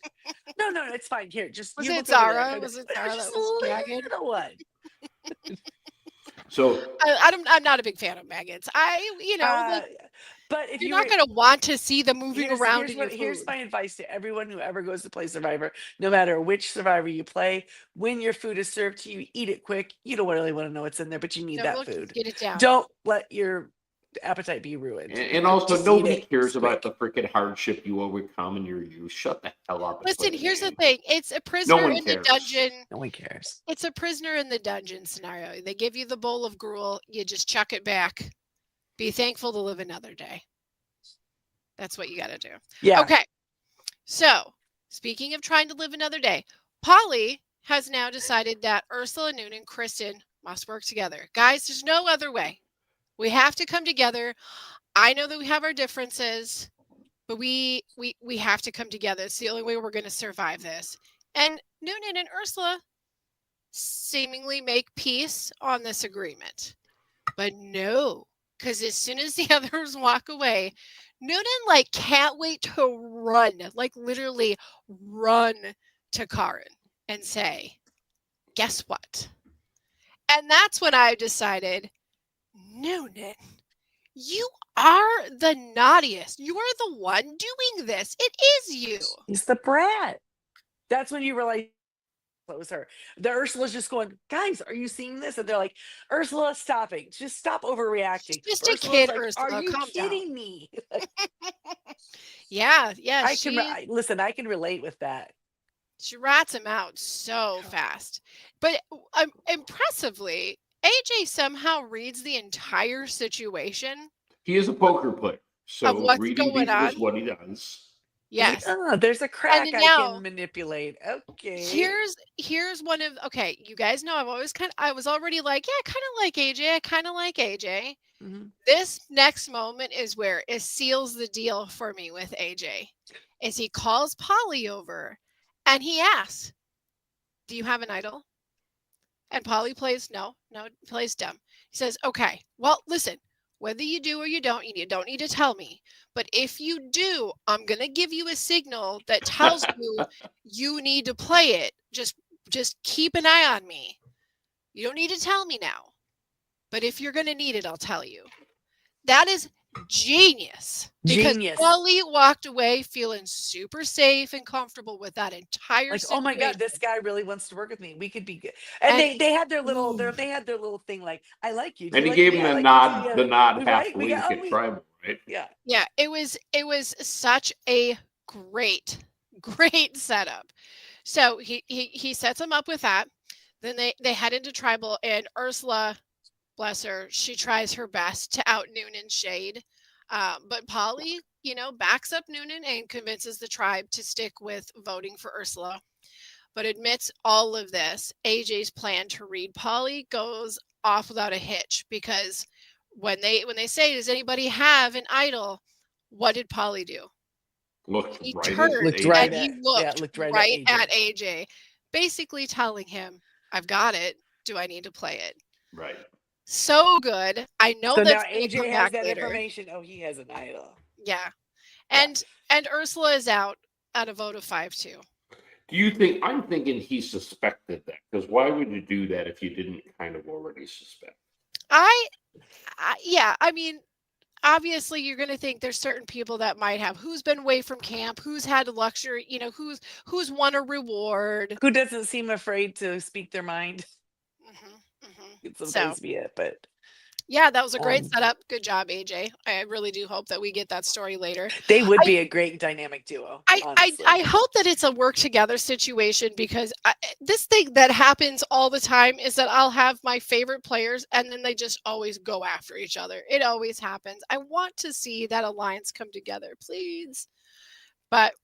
no, it's fine. Here, just Was you it look over there. Zara? Was it But it was Zara just that was gagging? a little one. so I'm not a big fan of maggots. Like, But if you're you were not going to want to see them moving around in your here's food. my advice to everyone who ever goes to play Survivor, no matter which Survivor you play, when your food is served to you, eat it quick. You don't really want to know what's in there, but you need No, that look, food. get it down. Don't let your appetite be ruined. and also Just eat nobody it. cares It's about quick. the freaking hardship you overcome in your youth. Shut the hell up and Listen, play the here's the game. thing. It's a No prisoner one in the cares. dungeon. No one cares. It's a prisoner in the dungeon scenario. They give you the bowl of gruel. You just chuck it back. Be thankful to live another day. That's what you got to do. Yeah. Okay. So, speaking of trying to live another day, Polly has now decided that Ursula, Noon, and Kristen must work together. Guys, there's no other way. We have to come together. I know that we have our differences, but we have to come together. It's the only way we're going to survive this. And Noonan and Ursula, seemingly make peace on this agreement. But no, because as soon as the others walk away, Noonan like can't wait to run, like literally run to Karin and say, guess what? And that's when I decided, Noonan, you are the naughtiest. You are the one doing this. It is you. He's the brat. That's when you realize it was her. The Ursula's just going, guys, are you seeing this? And they're like, Ursula, stopping. Just stop overreacting. She's just a Ursula's kid, like, are Ursula. you Calm down. kidding me? Yeah, Listen, I can relate with that. she rats him out so fast. But impressively, AJ somehow reads the entire situation He is a poker player, of so what's reading going people is on. what he does. He's like, Yes. oh, there's a And crack I now can manipulate. Okay. here's one of okay, you guys know I was already like, yeah, I kind of like AJ. I kind of like AJ. Mhm. This next moment is where it seals the deal for me with AJ. Is he calls Polly over and he asks, "Do you have an idol?" And Polly plays plays dumb. He says, "Okay, well, listen, whether you do or you don't need to tell me. But if you do, I'm gonna give you a signal that tells you you need to play it. Just keep an eye on me. You don't need to tell me now. But if you're gonna need it, I'll tell you." That is genius. Because Genius. Polly walked away feeling super safe and comfortable with that entire Like, situation. oh my God, this guy really wants to work with me. We could be good. And they had their little they had their little thing like, I like you. Do And you he like gave me? I him like you too. the nod half Right? blink at tribal, right? Yeah. Yeah, it was such a great setup. So he sets him up with that. Then they head into tribal, and Ursula, bless her, she tries her best to out Noonan shade. But Polly, backs up Noonan and convinces the tribe to stick with voting for Ursula. But amidst all of this, AJ's plan to read Polly goes off without a hitch, because when they say, "Does anybody have an idol?" What did Polly do? Looked He right turned at Looked AJ. right and he at looked right right at at AJ, basically telling him, "I've got it. Do I need to play it?" Right. So good. I know So now that's going to come AJ has back that later. information. Oh, he has an idol. Yeah. Yeah. And Ursula is out at a vote of 5-2. Do you think I'm thinking he suspected that? Because why would you do that if you didn't kind of already suspect? Yeah, I mean, obviously you're going to think there's certain people that might have, who's been away from camp, who's had a luxury, who's won a reward. Who doesn't seem afraid to speak their mind? Could sometimes be it, but yeah, that was a great setup. Good job, AJ. I really do hope that we get that story later. they would be a great dynamic duo. Honestly. I hope that it's a work together situation, because this thing that happens all the time is that I'll have my favorite players and then they just always go after each other. It always happens. I want to see that alliance come together, please. But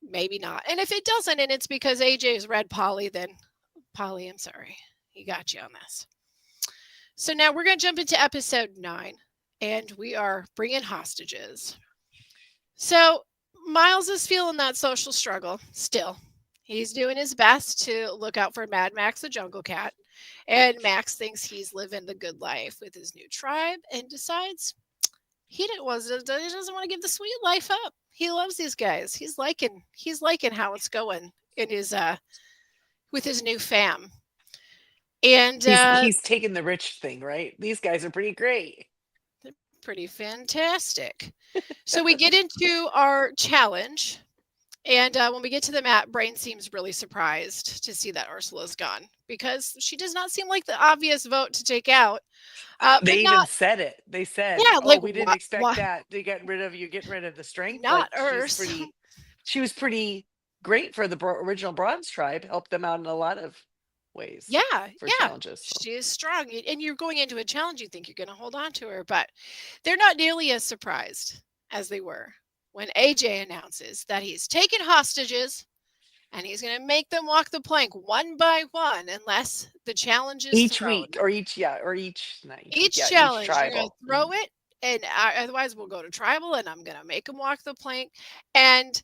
maybe not. And if it doesn't, and it's because AJ's read Polly, then Polly, I'm sorry. He got you on this. So now we're going to jump into episode 9, and we are bringing hostages. So Miles is feeling that social struggle still. He's doing his best to look out for Mad Max the Jungle Cat, and Max thinks he's living the good life with his new tribe and decides he doesn't want to give the sweet life up. He loves these guys. He's liking how it's going in his with his new fam. And he's taking the rich thing, right? These guys are pretty great. They're pretty fantastic. So we get into our challenge. And when we get to the map, Brain seems really surprised to see that Ursula's gone, because she does not seem like the obvious vote to take out. They even said it. They said, yeah, "Oh, we didn't expect that. They get rid of you. Getting rid of the strength." Not like, Urs. She was pretty great for the original Bronze tribe. Helped them out in a lot of ways. Yeah, for challenges. So. She is strong, and you're going into a challenge. You think you're going to hold on to her, but they're not nearly as surprised as they were when AJ announces that he's taken hostages and he's going to make them walk the plank one by one unless the challenge is each thrown. week or each challenge. Each you're going to throw it, and otherwise we'll go to tribal, and I'm going to make them walk the plank. And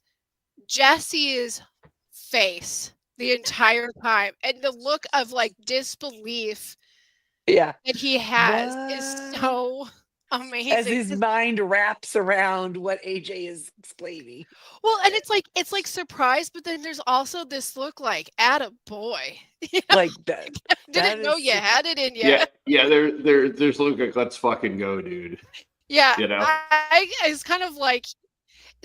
Jesse's face the entire time. And the look of like disbelief Yeah. that he has is What? so As amazing. his mind wraps around what AJ is explaining. Well, and it's like surprise, but then there's also this look like, "Atta boy." You know, Like that. That didn't know is you super. had it in you. Yeah, yeah. There's like, let's fucking go, dude. Yeah, You know. I it's kind of like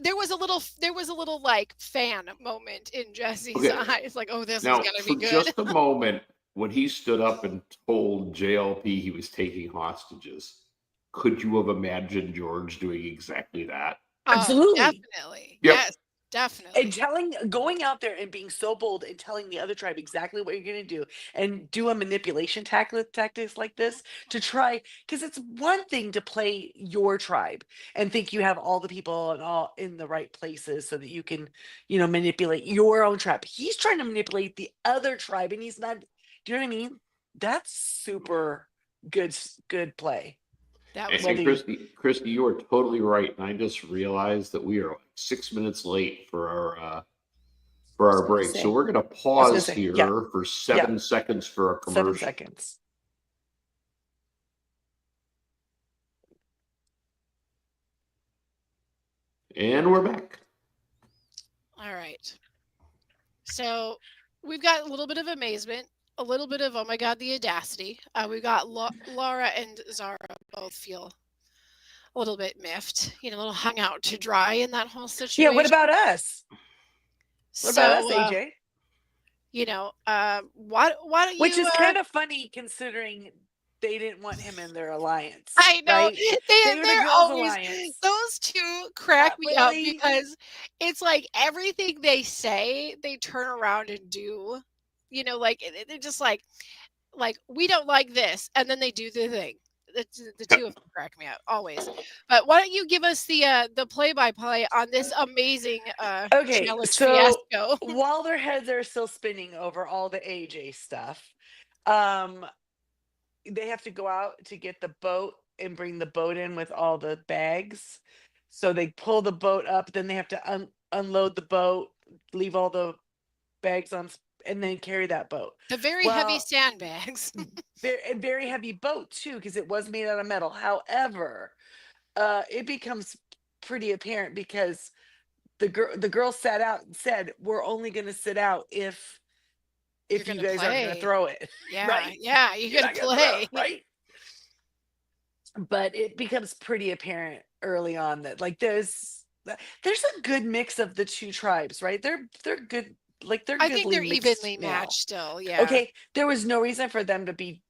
there was a little like fan moment in Jesse's Okay. eyes, like, "Oh, this is Now, gonna be for good." just a moment, when he stood up and told JLP he was taking hostages, could you have imagined George doing exactly that? Oh, Absolutely. definitely. Yep. Yes, And definitely. going out there and being so bold and telling the other tribe exactly what you're going to do and do a manipulation tactics like this to try, because it's one thing to play your tribe and think you have all the people and all in the right places so that you can, manipulate your own tribe. He's trying to manipulate the other tribe and he's not. Do you know what I mean? That's super good play. That was And Whether great. you, Christy, you are totally right. And I just realized that we are like 6 minutes late for I was our gonna break. So say, we're gonna I was gonna pause say, yeah, here for yeah, 7 seconds for a commercial. 7 seconds. And we're back. All right. So, we've got a little bit of amazement, a little bit of, "Oh my god, the audacity." We've got Laura and Zara both feel a little bit miffed, a little hung out to dry in that whole Yeah, what situation. about us? What about us, So, AJ? why don't Which you, is kind of funny considering they didn't want him in their alliance, I know, right? They were the they're girls' always alliance. those 2 crack me up Really? because it's like everything they say, they turn around and do. Like, they're just like, "We don't like this," and then they do the thing. The 2 of them crack me up, always. But why don't you give us the play-by-play on this amazing, Okay, challenge so fiasco? while their heads are still spinning over all the AJ stuff, um, they have to go out to get the boat and bring the boat in with all the bags. So they pull the boat up, then they have to unload the boat, leave all the bags on, and then carry that boat. The very heavy Well, sandbags. very heavy boat too, because it was made out of metal. However, it becomes pretty apparent because the girl sat out and said, "We're only going to sit out You're if you gonna guys aren't going to play. throw it, Yeah, right? yeah, you're You're gonna not going to throw play. it, right?" But it becomes pretty apparent early on that like there's a good mix of the two tribes, right? They're good, like they're I think goodly they're mixed evenly matched now. still, yeah. Okay, there was no reason for them to be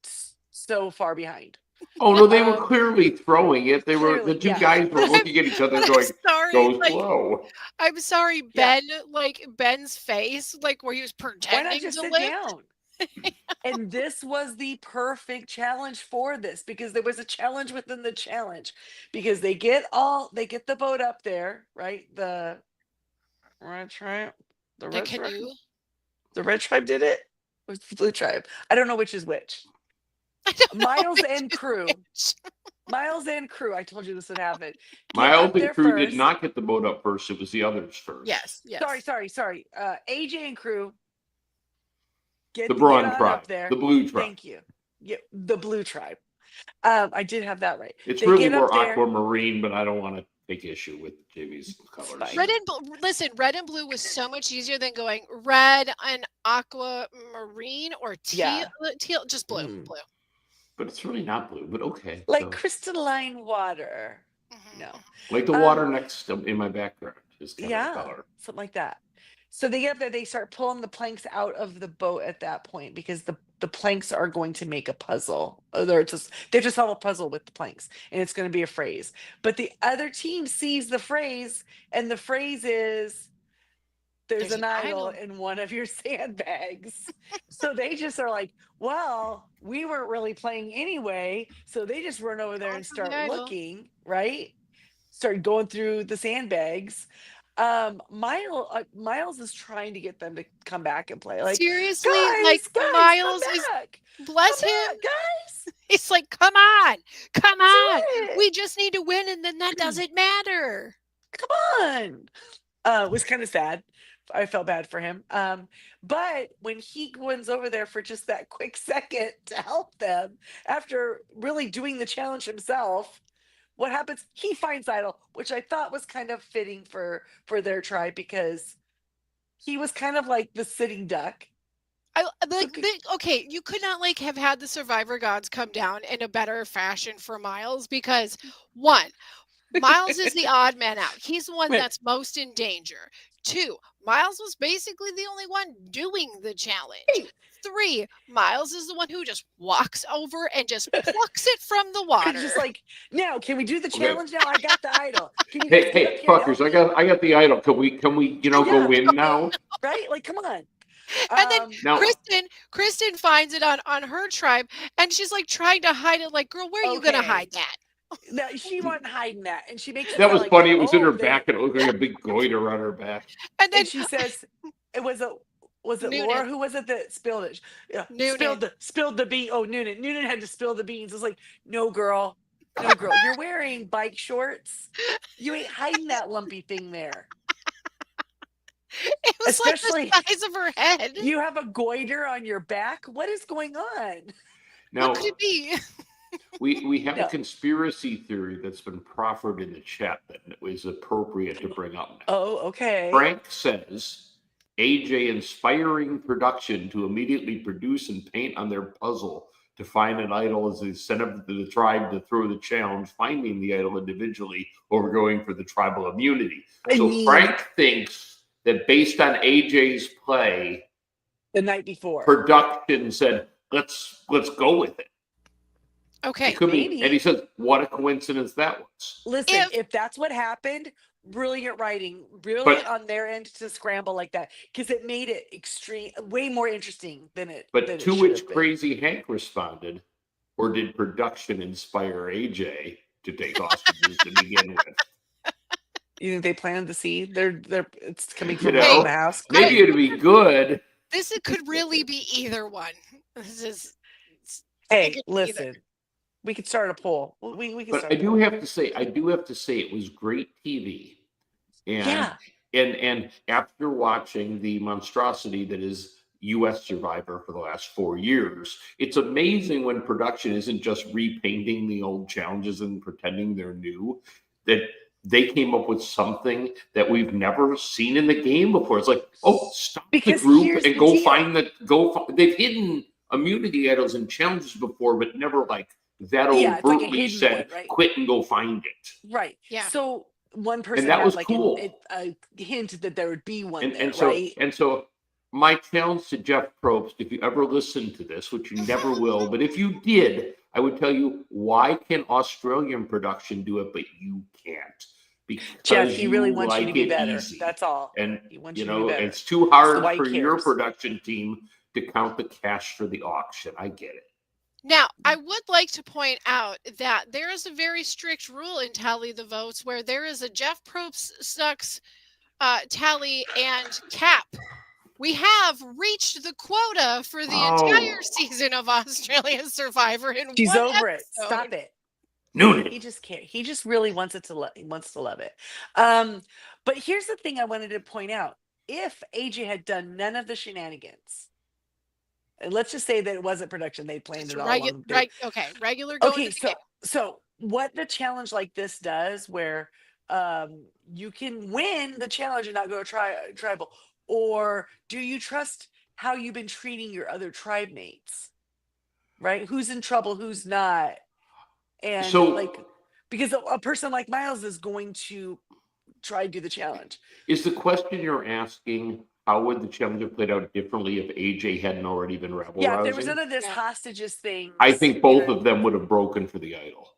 so far behind. Oh No, no, they were Um, clearly throwing it. The clearly, two yeah, guys were but looking at each other, I'm going, sorry, "Go like, slow." I'm sorry, yeah. Ben's face, like, where he was Why not pretending just to sit lift. down? And this was the perfect challenge for this because there was a challenge within the challenge because they get the boat up there, right? The red tribe, the The red tribe, canoe. the red tribe did it. Or the blue tribe? I don't know which is which. I don't know Miles which and is crew. which. Miles and crew. I told you this would happen. Get Miles up and there crew did first. not get the boat up first. It was the others first. Yes, Sorry, yes. sorry. AJ and crew The get Brawn on tribe, up there. the Blue tribe. Thank you. The blue tribe. I did have that right. It's They really get up more there. aquamarine, but I don't want to take issue with Jimmy's It's colors. fine. Red and blue was so much easier than going red and aquamarine or teal, Yeah. just blue, Mm. blue. But it's really not blue. But okay, Like so crystalline water. Mhm, No. mhm. like the water Um, next in my background is kind of the yeah, color. something like that. So they get up there, they start pulling the planks out of the boat at that point because the planks are going to make a puzzle. They have to solve a puzzle with the planks, and it's going to be a phrase. But the other team sees the phrase, and the phrase is there's There's an an idol idol. in one of your sandbags. So they just are like, well, we weren't really playing anyway. So they just run over there Going and for the start idol. looking, right? Start going through the sandbags. Miles is trying to get them to come back and play. Like, Seriously, like guys, come Miles is back. Come bless him. back, guys. He's like, come on, come Do on. it. We just need to win, and then that doesn't matter. Come on. It was kind of sad I felt bad for him. But when he wins over there for just that quick second to help them after really doing the challenge himself, what happens? He finds Idol, which I thought was kind of fitting for their tribe because he was kind of like the sitting duck. Okay, you could not like have had the survivor gods come down in a better fashion for Miles because one, Miles is the odd man out. He's the one Right. that's most in danger. 2, Miles was basically the only one doing the challenge. Hey. 3, Miles is the one who just walks over and just plucks it from the water. Just like, now, can we do the Okay. challenge now? I got the idol. Can you guys Hey, get up hey, here and help fuckers! me? I got the idol. Can we go Yeah. win now? Right? Like, come on. And then Now, Kristen finds it on her tribe, and she's like trying to hide it. Like, girl, where are you gonna Okay. hide that? No, she wasn't hiding that, and she makes it that sound was like, funny. It was in her oh, back, and it looked like a big goiter on her back. And then and she says, it was it Noonan. Laura? Who was it that spilled it? Yeah, Noonan. spilled the bean. Oh, Noonan. Noonan had to spill the beans. It's like, no, girl. No, girl. You're wearing bike shorts. You ain't hiding that lumpy thing there. It was Especially like the size of her head. You have a goiter on your back. What is going on? Now, What could it be? we have No. a conspiracy theory that's been proffered in the chat that is appropriate to bring up now. Oh, okay. Frank says AJ inspiring production to immediately produce and paint on their puzzle to find an idol as they sent up to the tribe to throw the challenge, finding the idol individually over going for the tribal immunity. Frank thinks that based on AJ's play the night before, production said, let's go with it. Okay. It could maybe. be. And he says, what a coincidence that was. Listen, if that's what happened, brilliant writing, brilliant on their end to scramble like that, because it made it way more interesting than it. But than it to should which have been. Crazy Hank responded, or did production inspire AJ to take hostages to begin with? You think they planted the seed? It's coming from You the house. Maybe it'd be good. This could really be either one. This is. Hey, listen. We could start a poll. We can But start I do have to say, it was great TV. And and after watching the monstrosity that is US Survivor for the last 4 years, it's amazing when production isn't just repainting the old challenges and pretending they're new, that they came up with something that we've never seen in the game before. It's like, oh, stop the group and go find they've hidden immunity idols and challenges before, but never like that overtly said, quit and go find it. Right. Yeah. So one person and that had was like cool. a hint that there would be one right? And so my challenge to Jeff Probst, if you ever listen to this, which you never will, but if you did, I would tell you, why can Australian production do it, but you can't? Because Jeff, he really wants you to be better. Easy. That's all. And he wants you to be better. It's too hard for your production team to count the cash for the auction. I get it. Now, I would like to point out that there is a very strict rule in Tally the Votes where there is a Jeff Probst sucks tally and cap. We have reached the quota for the entire season of Australian Survivor. She's over it. Stop it. Noonan. He just can't. He just really wants it to. He wants to love it. But here's the thing I wanted to point out: if AJ had done none of the shenanigans. And let's just say that it wasn't production; they planned it all along. Regular. Going so what the challenge like this does, where you can win the challenge and not go tribal, or do you trust how you've been treating your other tribe mates? Right? Who's in trouble? Who's not? And because a person like Miles is going to try to do the challenge. Is the question you're asking? How would the challenge have played out differently if AJ hadn't already been rebel? Yeah, if there was none of this hostages thing. I think both of them would have broken for the idol.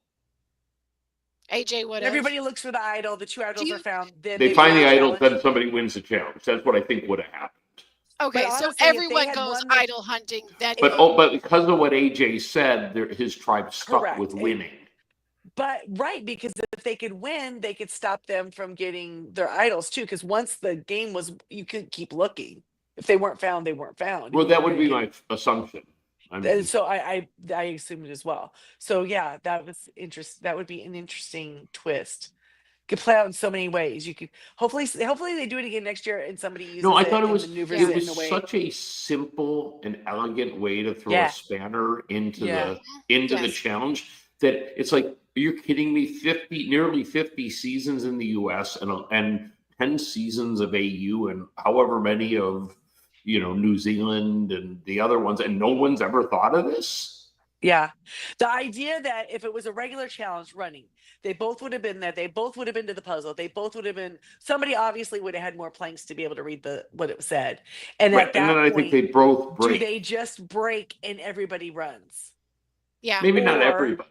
AJ would have. Everybody looks for the idol. The 2 idols are found. Then they find the idol, then somebody wins the challenge. That's what I think would have happened. Okay, honestly, so everyone goes idol hunting. Then but because of what AJ said, his tribe stuck with winning. Because if they could win, they could stop them from getting their idols too. Because once the game was, you could keep looking. If they weren't found, they weren't found. Well, that would be my assumption. So I assumed it as well. So yeah, that was interesting. That would be an interesting twist. could play out in so many ways. You could hopefully they do it again next year and somebody uses No, I it thought and maneuvers it in a way. such a simple and elegant way to throw a Yeah. spanner into Yeah. the Yes. challenge that it's like, you're kidding me, nearly 50 seasons in the US and 10 seasons of AU and however many of New Zealand and the other ones, and no one's ever thought of this. Yeah. The idea that if it was a regular challenge running, they both would have been there. They both would have been to the puzzle. They both would have been, somebody obviously would have had more planks to be able to read what it said. And Right, at and that then I point, think they both do break. they just break and everybody runs? Yeah. Maybe not Or- everybody.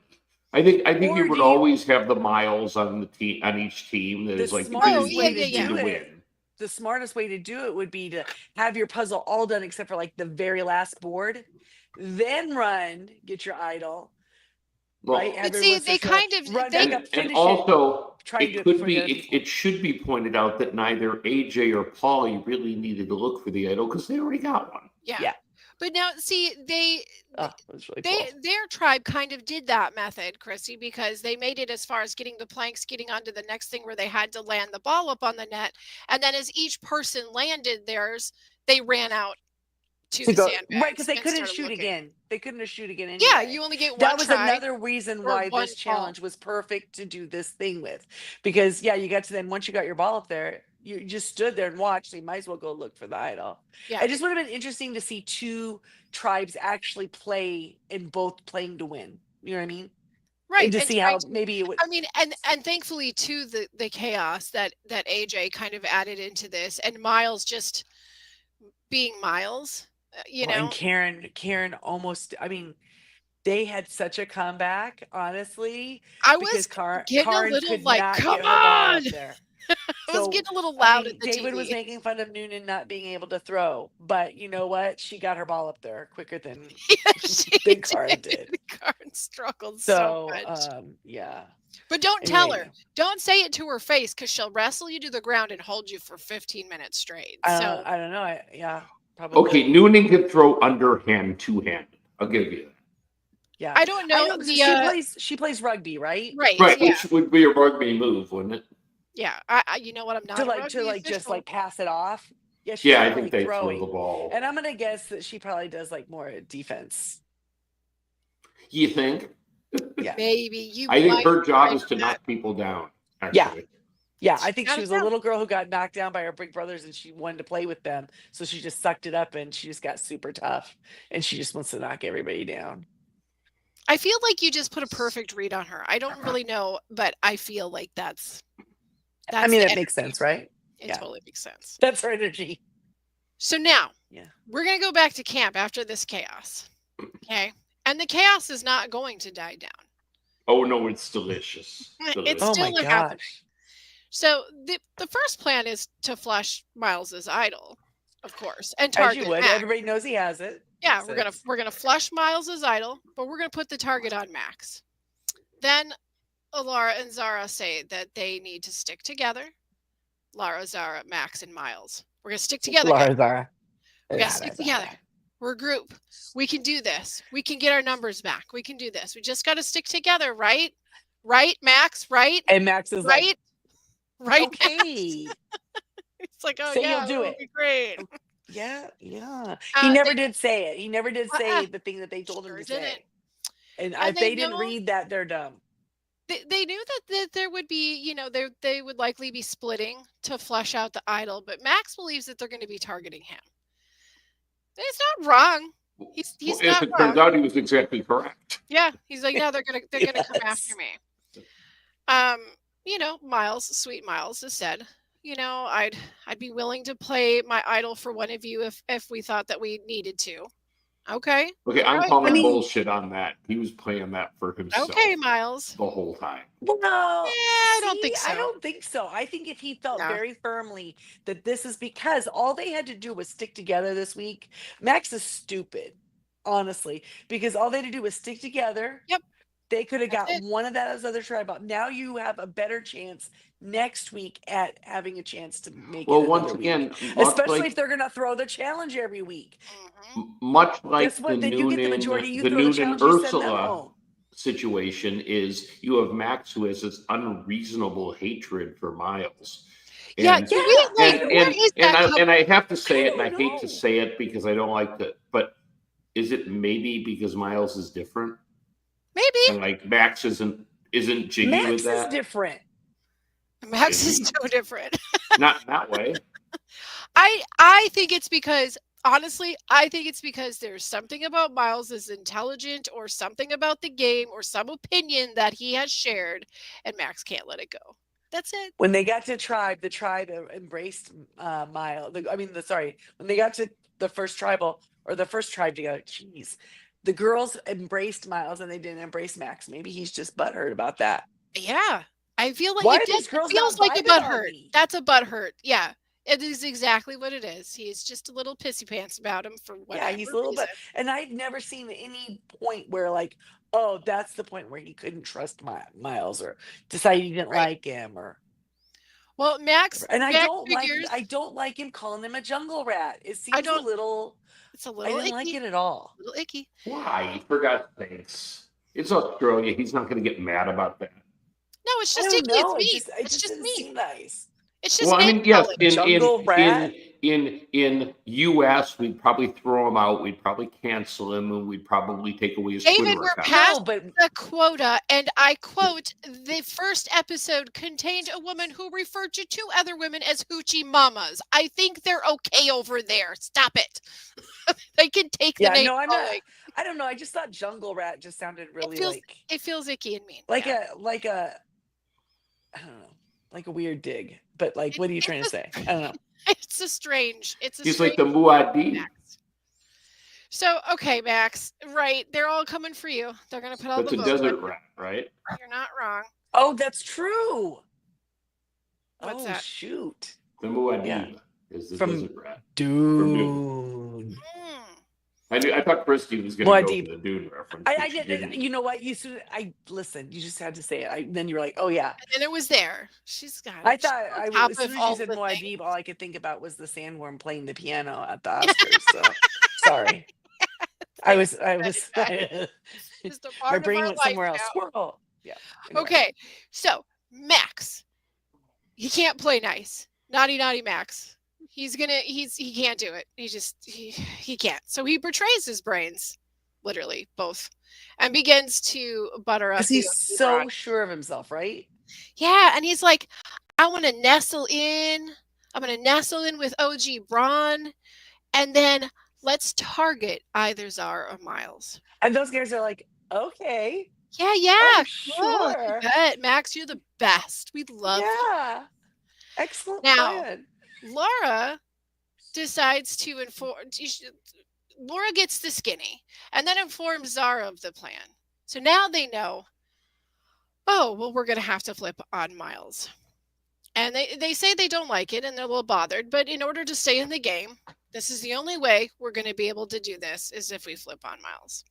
I think or you would do you- always have the miles on the team, on each team, that The is like, smartest because way you to need do to it- win. The smartest way to do it would be to have your puzzle all done except for like the very last board, then run, get your idol, Well, right? But see, Everyone's they just gonna kind of run they back up, and finish also try and do it it could before be the other people. it should be pointed out that neither AJ or Paulie really needed to look for the idol because they already got one. Yeah. But now, see, Oh, that's really they cool. their tribe kind of did that method, Chrissy, because they made it as far as getting the planks, getting onto the next thing where they had to land the ball up on the net, and then as each person landed theirs, they ran out to the sandbags. Right, because they and couldn't started shoot looking. again. They couldn't shoot again anyway. Yeah, you only get one That was try. another reason or why one this ball. challenge was perfect to do this thing with. Because you got to then once you got your ball up there, you just stood there and watched. So you might as well go look for the idol. Yeah. It just would have been interesting to see two tribes actually play and both playing to win. You know what I mean? Right. And to and see trying how to- maybe it would. I mean, and thankfully too, the chaos that AJ kind of added into this, and Miles just being Miles, you Well, know. and Karen almost. I mean, they had such a comeback, honestly, I because was Karen getting a little could like, not come get her ball on! up there. I was So, getting a little I loud mean, at the David TV. was making fun of Noonan not being able to throw, but you know what? She got her ball up there quicker than She than Karen did. Karen struggled so So, much. yeah. But don't tell her. Anyway, Don't say it to her face, because she'll wrestle you to the ground and hold you for 15 minutes straight. So I don't know. Yeah, probably. Okay, Noonan can throw underhand, two-handed. I'll give you that. Yeah, I don't know she plays rugby, right? right. Right, Yeah. which would be a rugby move, wouldn't it? Yeah. I you know what? I'm not To a like rugby just official. like pass it off. Yeah, she's Yeah, not I really think they throwing. throw the ball. And I'm gonna guess that she probably does like more defense. You think? Yeah. Maybe you. I think might her job right is to on knock that. people down. Yeah. Actually. Yeah, I think Gotta she was a go. little girl who got knocked down by her big brothers and she wanted to play with them. So she just sucked it up and she just got super tough and she just wants to knock everybody down. I feel like you just put a perfect read on her. I don't really know, but I feel like that's I mean, the it makes energy. sense, right? It Yeah. totally makes sense. That's her energy. So now, Yeah. we're gonna go back to camp after this chaos. Okay, and the chaos is not going to die down. Oh no, it's delicious. It's Delicious. Oh still my happening. gosh. So the first plan is to flush Miles's idol, of course, and As target you would. Max. Everybody knows he has it. Yeah, Makes we're gonna flush Miles's idol, but we're gonna put the target on Max. Then Alara and Zara say that they need to stick together. Lara, Zara, Max, and Miles. We're gonna stick together. guys. Laura Zara. We gotta stick together. We're a group. We can do this. We can get our numbers back. We can do this. We just gotta stick together, right? Right, Max? Right? And Max is Right? Right? like, okay. It's like, oh Say yeah, you'll do that would it. be great. Yeah. Uh, He never they- did say it. He never did Uh-uh. say the thing that they told him Sure to say. didn't. And And if they they didn't know- read that, they're dumb. They knew that there would be, they would likely be splitting to flush out the idol, but Max believes that they're going to be targeting him. It's not wrong. He's Well, as not it wrong. turns out, he was exactly correct. Yeah, he's like, no, they're gonna come after Yes. me. Miles, sweet Miles, has said, I'd be willing to play my idol for one of you if we thought that we needed to. Okay. Okay, I'm Right. calling I mean- bullshit on that. He was playing that for himself Okay, Miles. the whole time. Well, I don't think I so. don't think so. I think if he felt No. very firmly that this is because all they had to do was stick together this week. Max is stupid, honestly, because all they had to do was stick together. Yep. They could have got That's it. one of that other tribe up. Now you have a better chance next week at having a chance to make Well, it. once another week. again, much Especially like, if they're going to throw the challenge every week. Mhm. much like Guess what? the Then you get the majority. Noonan, You the throw the Noonan challenge, you send them Ursula, home. situation is you have Max who has this unreasonable hatred for Miles. Yeah, And do Yeah, we I like and don't, where and is and that I coming? and I have to I say it, and I don't hate to know. say it because I don't like to, but is it maybe because Miles is different Maybe and like Max isn't jiggy with Max is that? different. Max Is is he? so different. Not in that way. I think it's because honestly, I think it's because there's something about Miles is intelligent or something about the game or some opinion that he has shared and Max can't let it go. That's it. When they got to tribe, the tribe embraced Miles. I mean, sorry, when they got to the first tribal or the first tribe together, jeez, the girls embraced Miles and they didn't embrace Max. Maybe he's just butthurt about that. Yeah. I feel like Why it are did these it girls feels not like a vibing butt on hurt. me? That's a butt hurt. Yeah. It is exactly what it is. He's just a little pissy pants about him for Yeah, whatever he's a little reason. bit, and I've never seen any point where like, oh, that's the point where he couldn't trust Miles or decided he didn't Right. like him or Well, Max and Max figures I don't like him calling him a jungle rat. It I seems a don't little it's a I little didn't like icky. it at all. A little icky. Why? For God's sakes. It's Australia. He's not going to get mad about that. No, it's I just don't icky. It's know. mean. It It's just just didn't mean. seem nice. It's Well, just I name mean, yes, calling. in Jungle rat. US, we'd probably throw him out. We'd probably cancel him, and we'd probably take away his David, Twitter we're account. No, past but the quota, and I quote, the first episode contained a woman who referred to two other women as hoochie mamas. I think they're okay over there. Stop it. They can take the yeah, name no, I'm not. calling. I don't know. I just thought jungle rat just sounded It really feels it feels icky and mean. like Yeah. a I don't know, like a weird dig. But like, what are you trying to It's say? I don't know. it's a He's like strange the Muad'Dib, Max. So okay, Max, right? They're all coming for you. They're gonna put all but the the votes on desert you. rat, right? You're not wrong. Oh, that's true. What's Oh that? shoot. The Yeah. Muad'Dib is the From desert rat from Dune. Dune. Mm. I thought Christy was going to go for Muad'Dib. the Dune reference, I but she did. didn't. You know what? I listen. You just had to say it. Then you were like, oh yeah. And then it was there. She's got I it. She's thought on I was top as of soon as you all said the things. Muad'Dib, all I could think about was the sandworm playing the piano at the Oscars. So sorry. Thanks for I sending was that. Just a my part of brain our went life somewhere else. now. Squirrel. Yeah. Anyway. Okay, so Max, he can't play nice. Naughty Max. He can't do it. He can't. So he betrays his brains, literally both, and begins to butter up Because the he's OG Brawn. so sure of himself, right? Yeah, and he's like, I want to nestle in. I'm gonna nestle in with OG Brawn, and then let's target either Czar or Miles. And those guys are like, okay, Yeah, oh yeah, cool. You sure, bet, Max. You're the best. We love you. yeah, excellent Now, plan. Laura decides to inform. Laura gets the skinny and then informs Zara of the plan. So now they know, oh, well, we're going to have to flip on Miles. And they say they don't like it and they're a little bothered. But in order to stay in the game, this is the only way we're going to be able to do this is if we flip on Miles.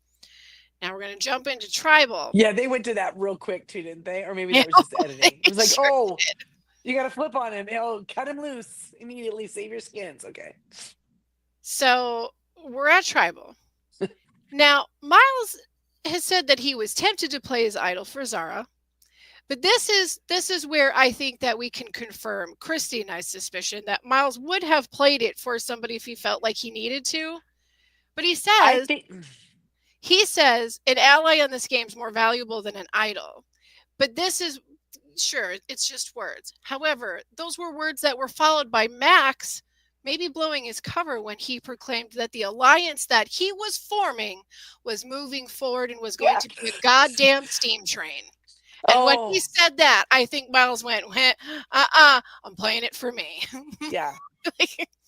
Now we're going to jump into tribal. Yeah, they went to that real quick too, didn't they? Or maybe that was just editing. It was like, Sure oh, did. you got to flip on him. Oh, cut him loose immediately. Save your skins. Okay. So we're at tribal. Now, Miles has said that he was tempted to play his idol for Zara. But this is where I think that we can confirm Christy and I's suspicion that Miles would have played it for somebody if he felt like he needed to. But I think he says an ally on this game is more valuable than an idol. But this is sure, it's just words. However, those were words that were followed by Max maybe blowing his cover when he proclaimed that the alliance that he was forming was moving forward and was going to be a goddamn steam train. And when he said that, I think Miles went, I'm playing it for me. yeah.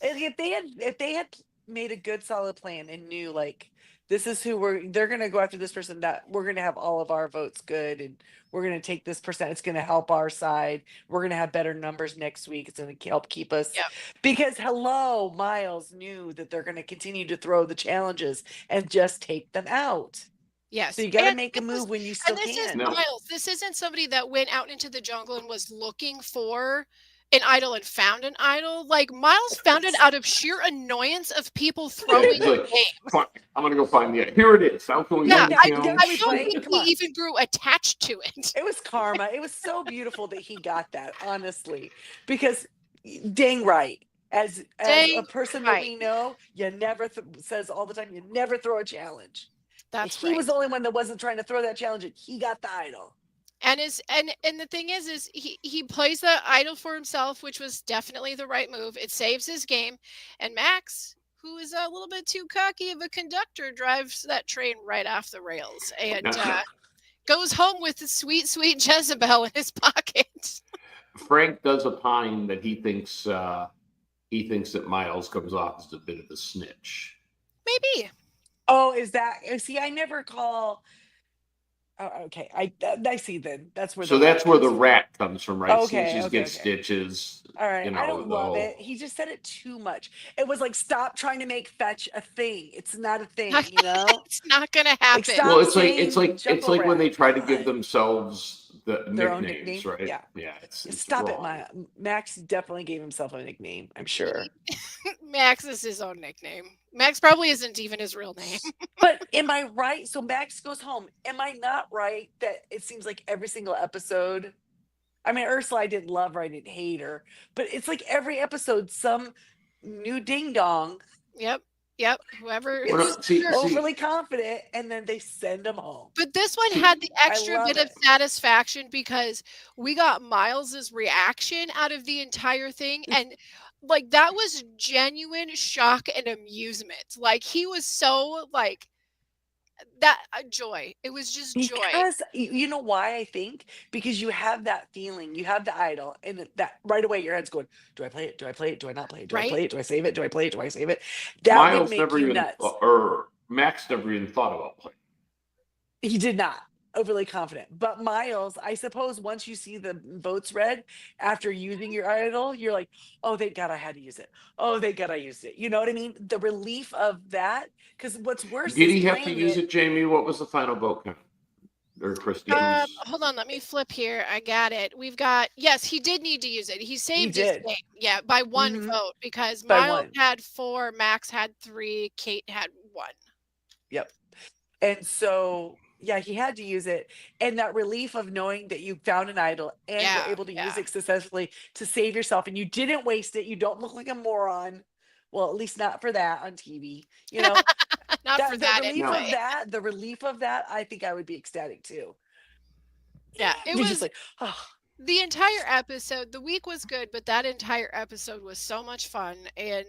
If they had made a good solid plan and knew like this is who they're gonna go after this person, that we're gonna have all of our votes good and we're gonna take this percent, it's gonna help our side, we're gonna have better numbers next week, it's gonna help keep us because hello, Miles knew that they're gonna continue to throw the challenges and just take them out. Yes. So you got to make a move when you still and this can. is Miles. This isn't somebody that went out into the jungle and was looking for an idol and found an idol. Like Miles found it out of sheer annoyance of people throwing He's like, the game. "Fine, I'm gonna go find the here it is. How can we Yeah, win the I challenge? we don't play? think Come he on. even grew attached to it. It was karma. It was so beautiful that he got that, honestly. Because dang right. As a Dang person that right. we know, you never says all the time, you never throw a challenge. That's He right. was the only one that wasn't trying to throw that challenge, and he got the idol. And the thing is he plays the idol for himself, which was definitely the right move. It saves his game, and Max, who is a little bit too cocky of a conductor, drives that train right off the rails and goes home with the sweet Jezebel in his pocket. Frank does opine that he thinks that Miles comes off as a bit of a snitch. Maybe. Oh, is that? See, I never call. Oh, okay, I see. Then that's where. So that's where the rat comes from, right? Okay, Snitches okay, get okay. stitches. All right, You know, I don't love it. He just said it too much. It was like, stop trying to make fetch a thing. It's not a thing, you know. It's not gonna happen. stop Well, it's saying like Jumbo when they Rat. try to Come give on. themselves the Their own nicknames, nickname? right? Yeah. It's Stop it, wrong. Max definitely gave himself a nickname. I'm sure. Max is his own nickname. Max probably isn't even his real name. But am I right? So Max goes home. Am I not right that it seems like every single episode? I mean, Ursula, I didn't love her, I didn't hate her, but it's like every episode, some new ding dong Yep. Whoever Well, who's see, overly confident, and then they send him home. But this one had the extra love bit of it. satisfaction because we got Miles's reaction out of the entire thing, and like that was genuine shock and amusement. Like he was so like that joy. It was just joy. Because you know why, I think? Because you have that feeling, you have the idol, and that right away your head's going, do I play it? Do I play it? Do I not play it? Do I Right? play it? Do I save it? Do I play it? Do I save it? That would Miles make never you even, nuts. or Max never even thought about playing. He did not. Overly confident. But Miles, I suppose once you see the votes read after using your idol, you're like, oh, thank God I had to use it. Oh, thank God I used it. You know what I mean? The relief of that. Because what's worse Did is he have to playing use it, Jamie? What was the final vote count? Or Christine? Hold on, let me flip here. I got it. We've got yes, he did need to use it. He saved his did. game. Yeah, by one Mhm. vote because By Miles one. had 4, Max had 3, Kate had 1. Yep. And so, yeah, he had to use it. And that relief of knowing that you found an idol and were able to use it successfully to save yourself, and you didn't waste it. You don't look like a moron. Well, at least not for that on TV. You know, Not for that the relief anyway. of that, the relief of that, I think I would be ecstatic too. Yeah, it You're was just like, oh, the entire episode. The week was good, but that entire episode was so much fun, and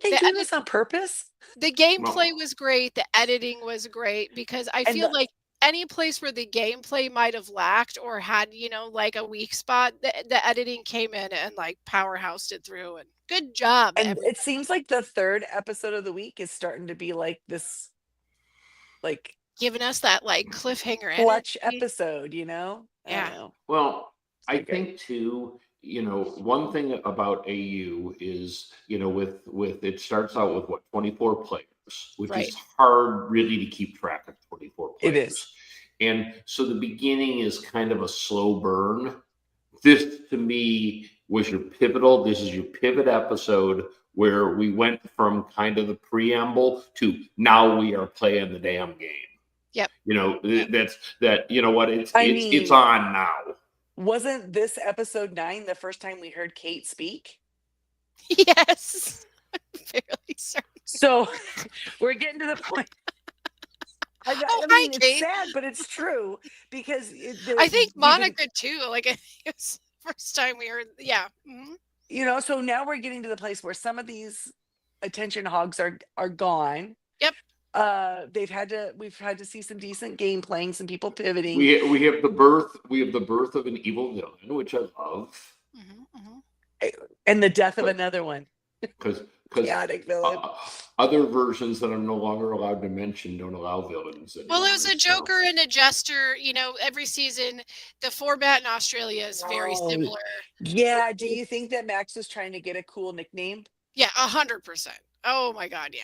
they do this on purpose. the gameplay was great. The editing was great because I And feel like any place where the gameplay might have lacked or had like a weak spot, the editing came in and like powerhoused it through. And good job. And it seems like the third episode of the week is starting to be like this, like giving us that like cliffhanger clutch energy. episode, you know? I Yeah. don't know. Well, I think too, one thing about AU is, with it starts out with what, 24 players, which Right. is hard really to keep track of 24 players. It is. And so the beginning is kind of a slow burn. This to me was your pivotal. This is your pivot episode where we went from kind of the preamble to now we are playing the damn game. Yep. That's that, you know what, it's mean, on now. Wasn't this episode 9 the first time we heard Kate speak? Yes. Fairly certain. So we're getting to the point. I mean, it's sad, but it's true because I think Monica too. Like it was the first time we heard. Yeah. Mm-hmm. So now we're getting to the place where some of these attention hogs are gone. Yep. We've had to see some decent game playing, some people pivoting. We have the birth of an evil villain, which I love. And the death of another one. Because chaotic villain. Other versions that I'm no longer allowed to mention don't allow villains anymore. Well, it was a Joker and a Jester. Every season, the format in Australia is very similar. Yeah. Do you think that Max was trying to get a cool nickname? Yeah, 100%. Oh my God, yeah.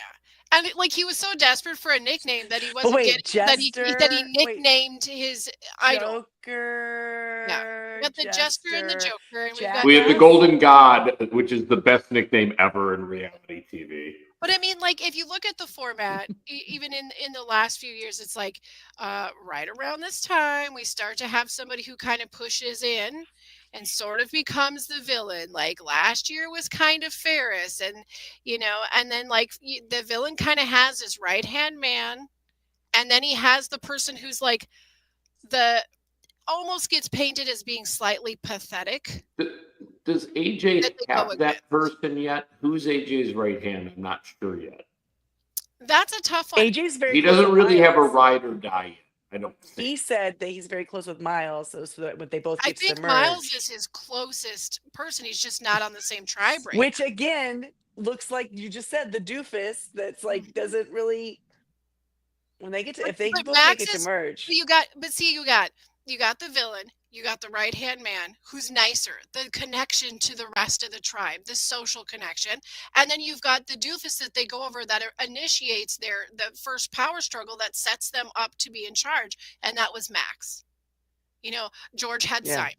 And he was so desperate for a nickname that he wasn't getting that he nicknamed his idol. Joker. Yeah. Jester, We got the Jester and the Jester, Joker, and we've got. We have the Jackass. Golden God, which is the best nickname ever in reality TV. But I mean, like, if you look at the format, even in the last few years, it's like right around this time we start to have somebody who kind of pushes in and sort of becomes the villain. Like last year was kind of Ferris, and and then like the villain kind of has his right hand man, and then he has the person who's like the almost gets painted as being slightly pathetic Does that AJ they go have that against. person yet? Who's AJ's right hand? I'm not sure yet. That's a tough one. AJ's very He close doesn't with really have a Miles. ride or die yet. I don't think. He said that he's very close with Miles, so that when they both I get to think merge. Miles is his closest person. He's just not on the same tribe right Which now. again looks like you just said the doofus that's like doesn't really when they get to if they But both Max make it to is merge. you got the villain, you got the right hand man who's nicer, the connection to the rest of the tribe, the social connection, and then you've got the doofus that they go over that initiates the first power struggle that sets them up to be in charge, and that was Max. George had Yeah. Simon.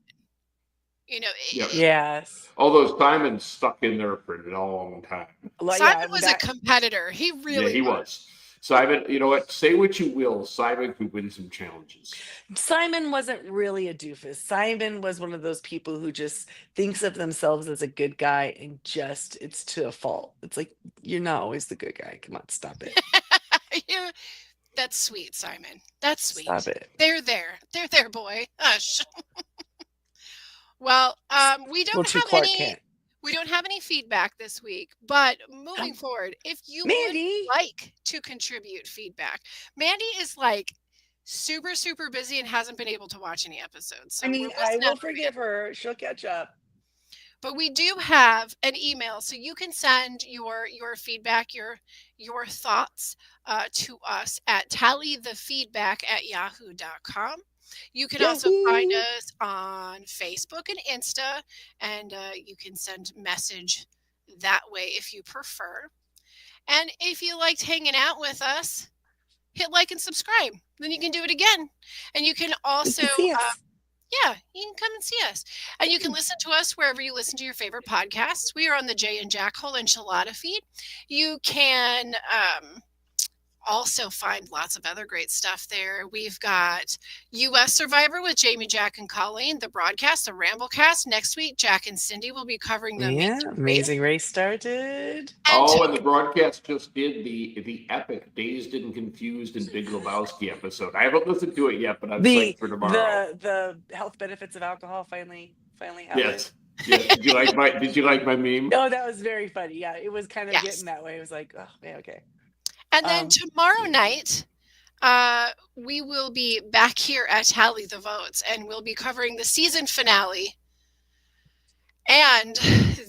Yeah. Yes. Although Simon's stuck in there for a long time. Simon was a competitor. He really he was. Simon, you know what? Say what you will. Simon could win some challenges. Simon wasn't really a doofus. Simon was one of those people who just thinks of themselves as a good guy and just it's to a fault. It's like you're not always the good guy. Come on, stop it. That's sweet, Simon. That's sweet. Stop it. They're there, boy. Hush. Well, we don't have Clark any. Kent. We don't have any feedback this week, but moving forward, if you Mandy. would like to contribute feedback, Mandy is like super, super busy and hasn't been able to watch any episodes. So I mean, we're I listening will out for forgive her. She'll catch up. But we do have an email, so you can send your feedback, your thoughts to us at tallythefeedback@yahoo.com. You can also find us on Facebook and Insta, and you can send message that way if you prefer. And if you liked hanging out with us, hit like and subscribe. Then you can do it again. And you can also yeah, you can come and see us. And you can listen to us wherever you listen to your favorite podcasts. We are on the Jay and Jack Hole Enchilada feed. You can also find lots of other great stuff there. We've got U.S. Survivor with Jamie, Jack, and Colleen, the broadcast, the Ramblecast. Next week, Jack and Cindy will be covering the Amazing Race started. And the broadcast just did the epic Dazed and Confused and Big Lebowski episode. I haven't listened to it yet, but I'm psyched for tomorrow. The health benefits of alcohol finally happened. Yes. Did you like my meme? Oh, that was very funny. Yeah, it was kind of getting that way. It was like, oh man, okay. And then tomorrow night, we will be back here at Tally the Votes, and we'll be covering the season finale and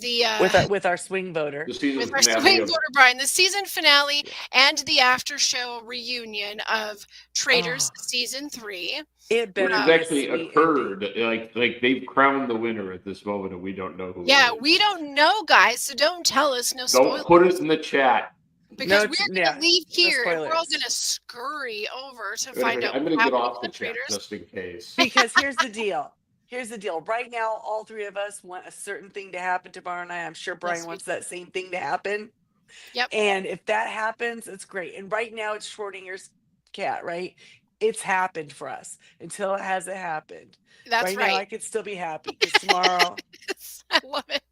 the with our swing voter. Swing voter, Brian, the season finale and the after show reunion of Traitors season 3. It better actually occurred. Like they've crowned the winner at this moment, and we don't know who. Yeah, we don't know, guys. So don't tell us. No spoilers. Don't put it in the chat. Because we're going to leave here and we're all going to scurry over to find out. I'm going to get off the chat just in case. Because here's the deal. Right now, all three of us want a certain thing to happen tomorrow night. I'm sure Brian wants that same thing to happen. Yep. And if that happens, it's great. And right now, it's Schrodinger's cat, right? It's happened for us until it hasn't happened. That's right. Now, I could still be happy because tomorrow. I love it.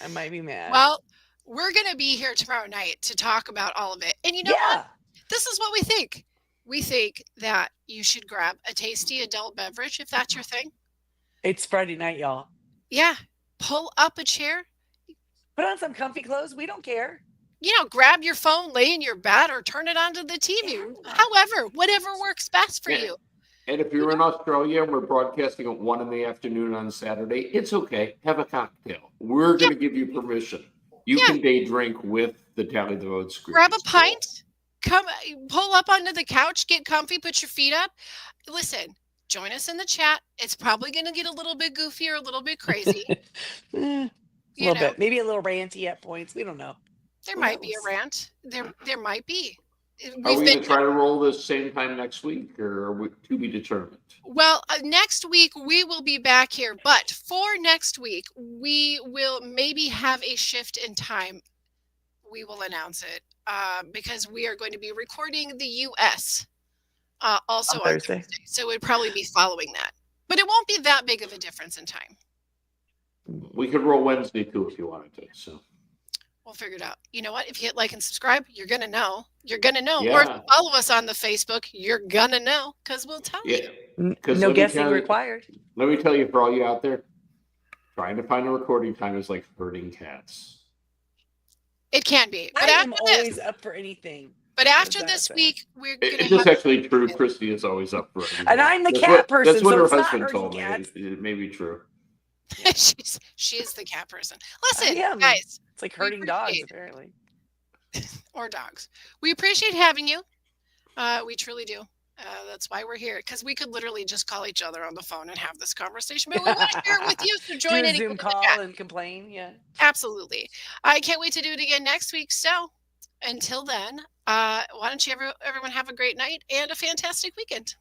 I might be mad. Well, we're going to be here tomorrow night to talk about all of it. And you know what? This is what we think. We think that you should grab a tasty adult beverage if that's your thing. It's Friday night, y'all. Yeah. Pull up a chair. Put on some comfy clothes. We don't care. Grab your phone, lay in your bed, or turn it onto the TV. However, whatever works best for you. And if you're in Australia and we're broadcasting at 1 PM on Saturday, it's okay. Have a cocktail. We're going to give you permission. You can day drink with the Tally the Votes screen. Grab a pint, come pull up onto the couch, get comfy, put your feet up. Listen, join us in the chat. It's probably going to get a little bit goofy or a little bit crazy. A little bit. Maybe a little ranty at points. We don't know. There might be a rant. There might be. Are we've we been going to try to roll this same time next week, or are we to be determined? well. Next week we will be back here, but for next week we will maybe have a shift in time. We will announce it because we are going to be recording the U.S. Also On on Thursday. Thursday, so it would probably be following that. But it won't be that big of a difference in time. We could roll Wednesday too if you wanted to. So We'll figure it out. You know what? If you hit like and subscribe, you're gonna know. You're gonna know. Or if Yeah. you follow us on the Facebook, you're gonna know because we'll tell you. yeah, because No guessing required. let me tell you, for all you out there, trying to find a recording time is like herding cats. It can be. But I am after always this, up for anything. but after What does this that say? week, we're gonna It's just have actually true. Christy is always up for it. And I'm the That's cat what- person, That's what so her it's not husband herding told me. cats. It may be true. she is the cat person. I Listen, am. guys, It's like we herding dogs, appreciate it. apparently. Or dogs. We appreciate having you. We truly do. That's why we're here, because we could literally just call each other on the phone and have this conversation, but we want to share it with you, so Do join a in. Zoom call and complain. Yeah. Absolutely. I can't wait to do it again next week. So until then, why don't you everyone have a great night and a fantastic weekend.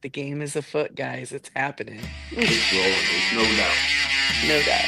The game is afoot, guys. It's happening. It's rolling. There's no doubt. No doubt.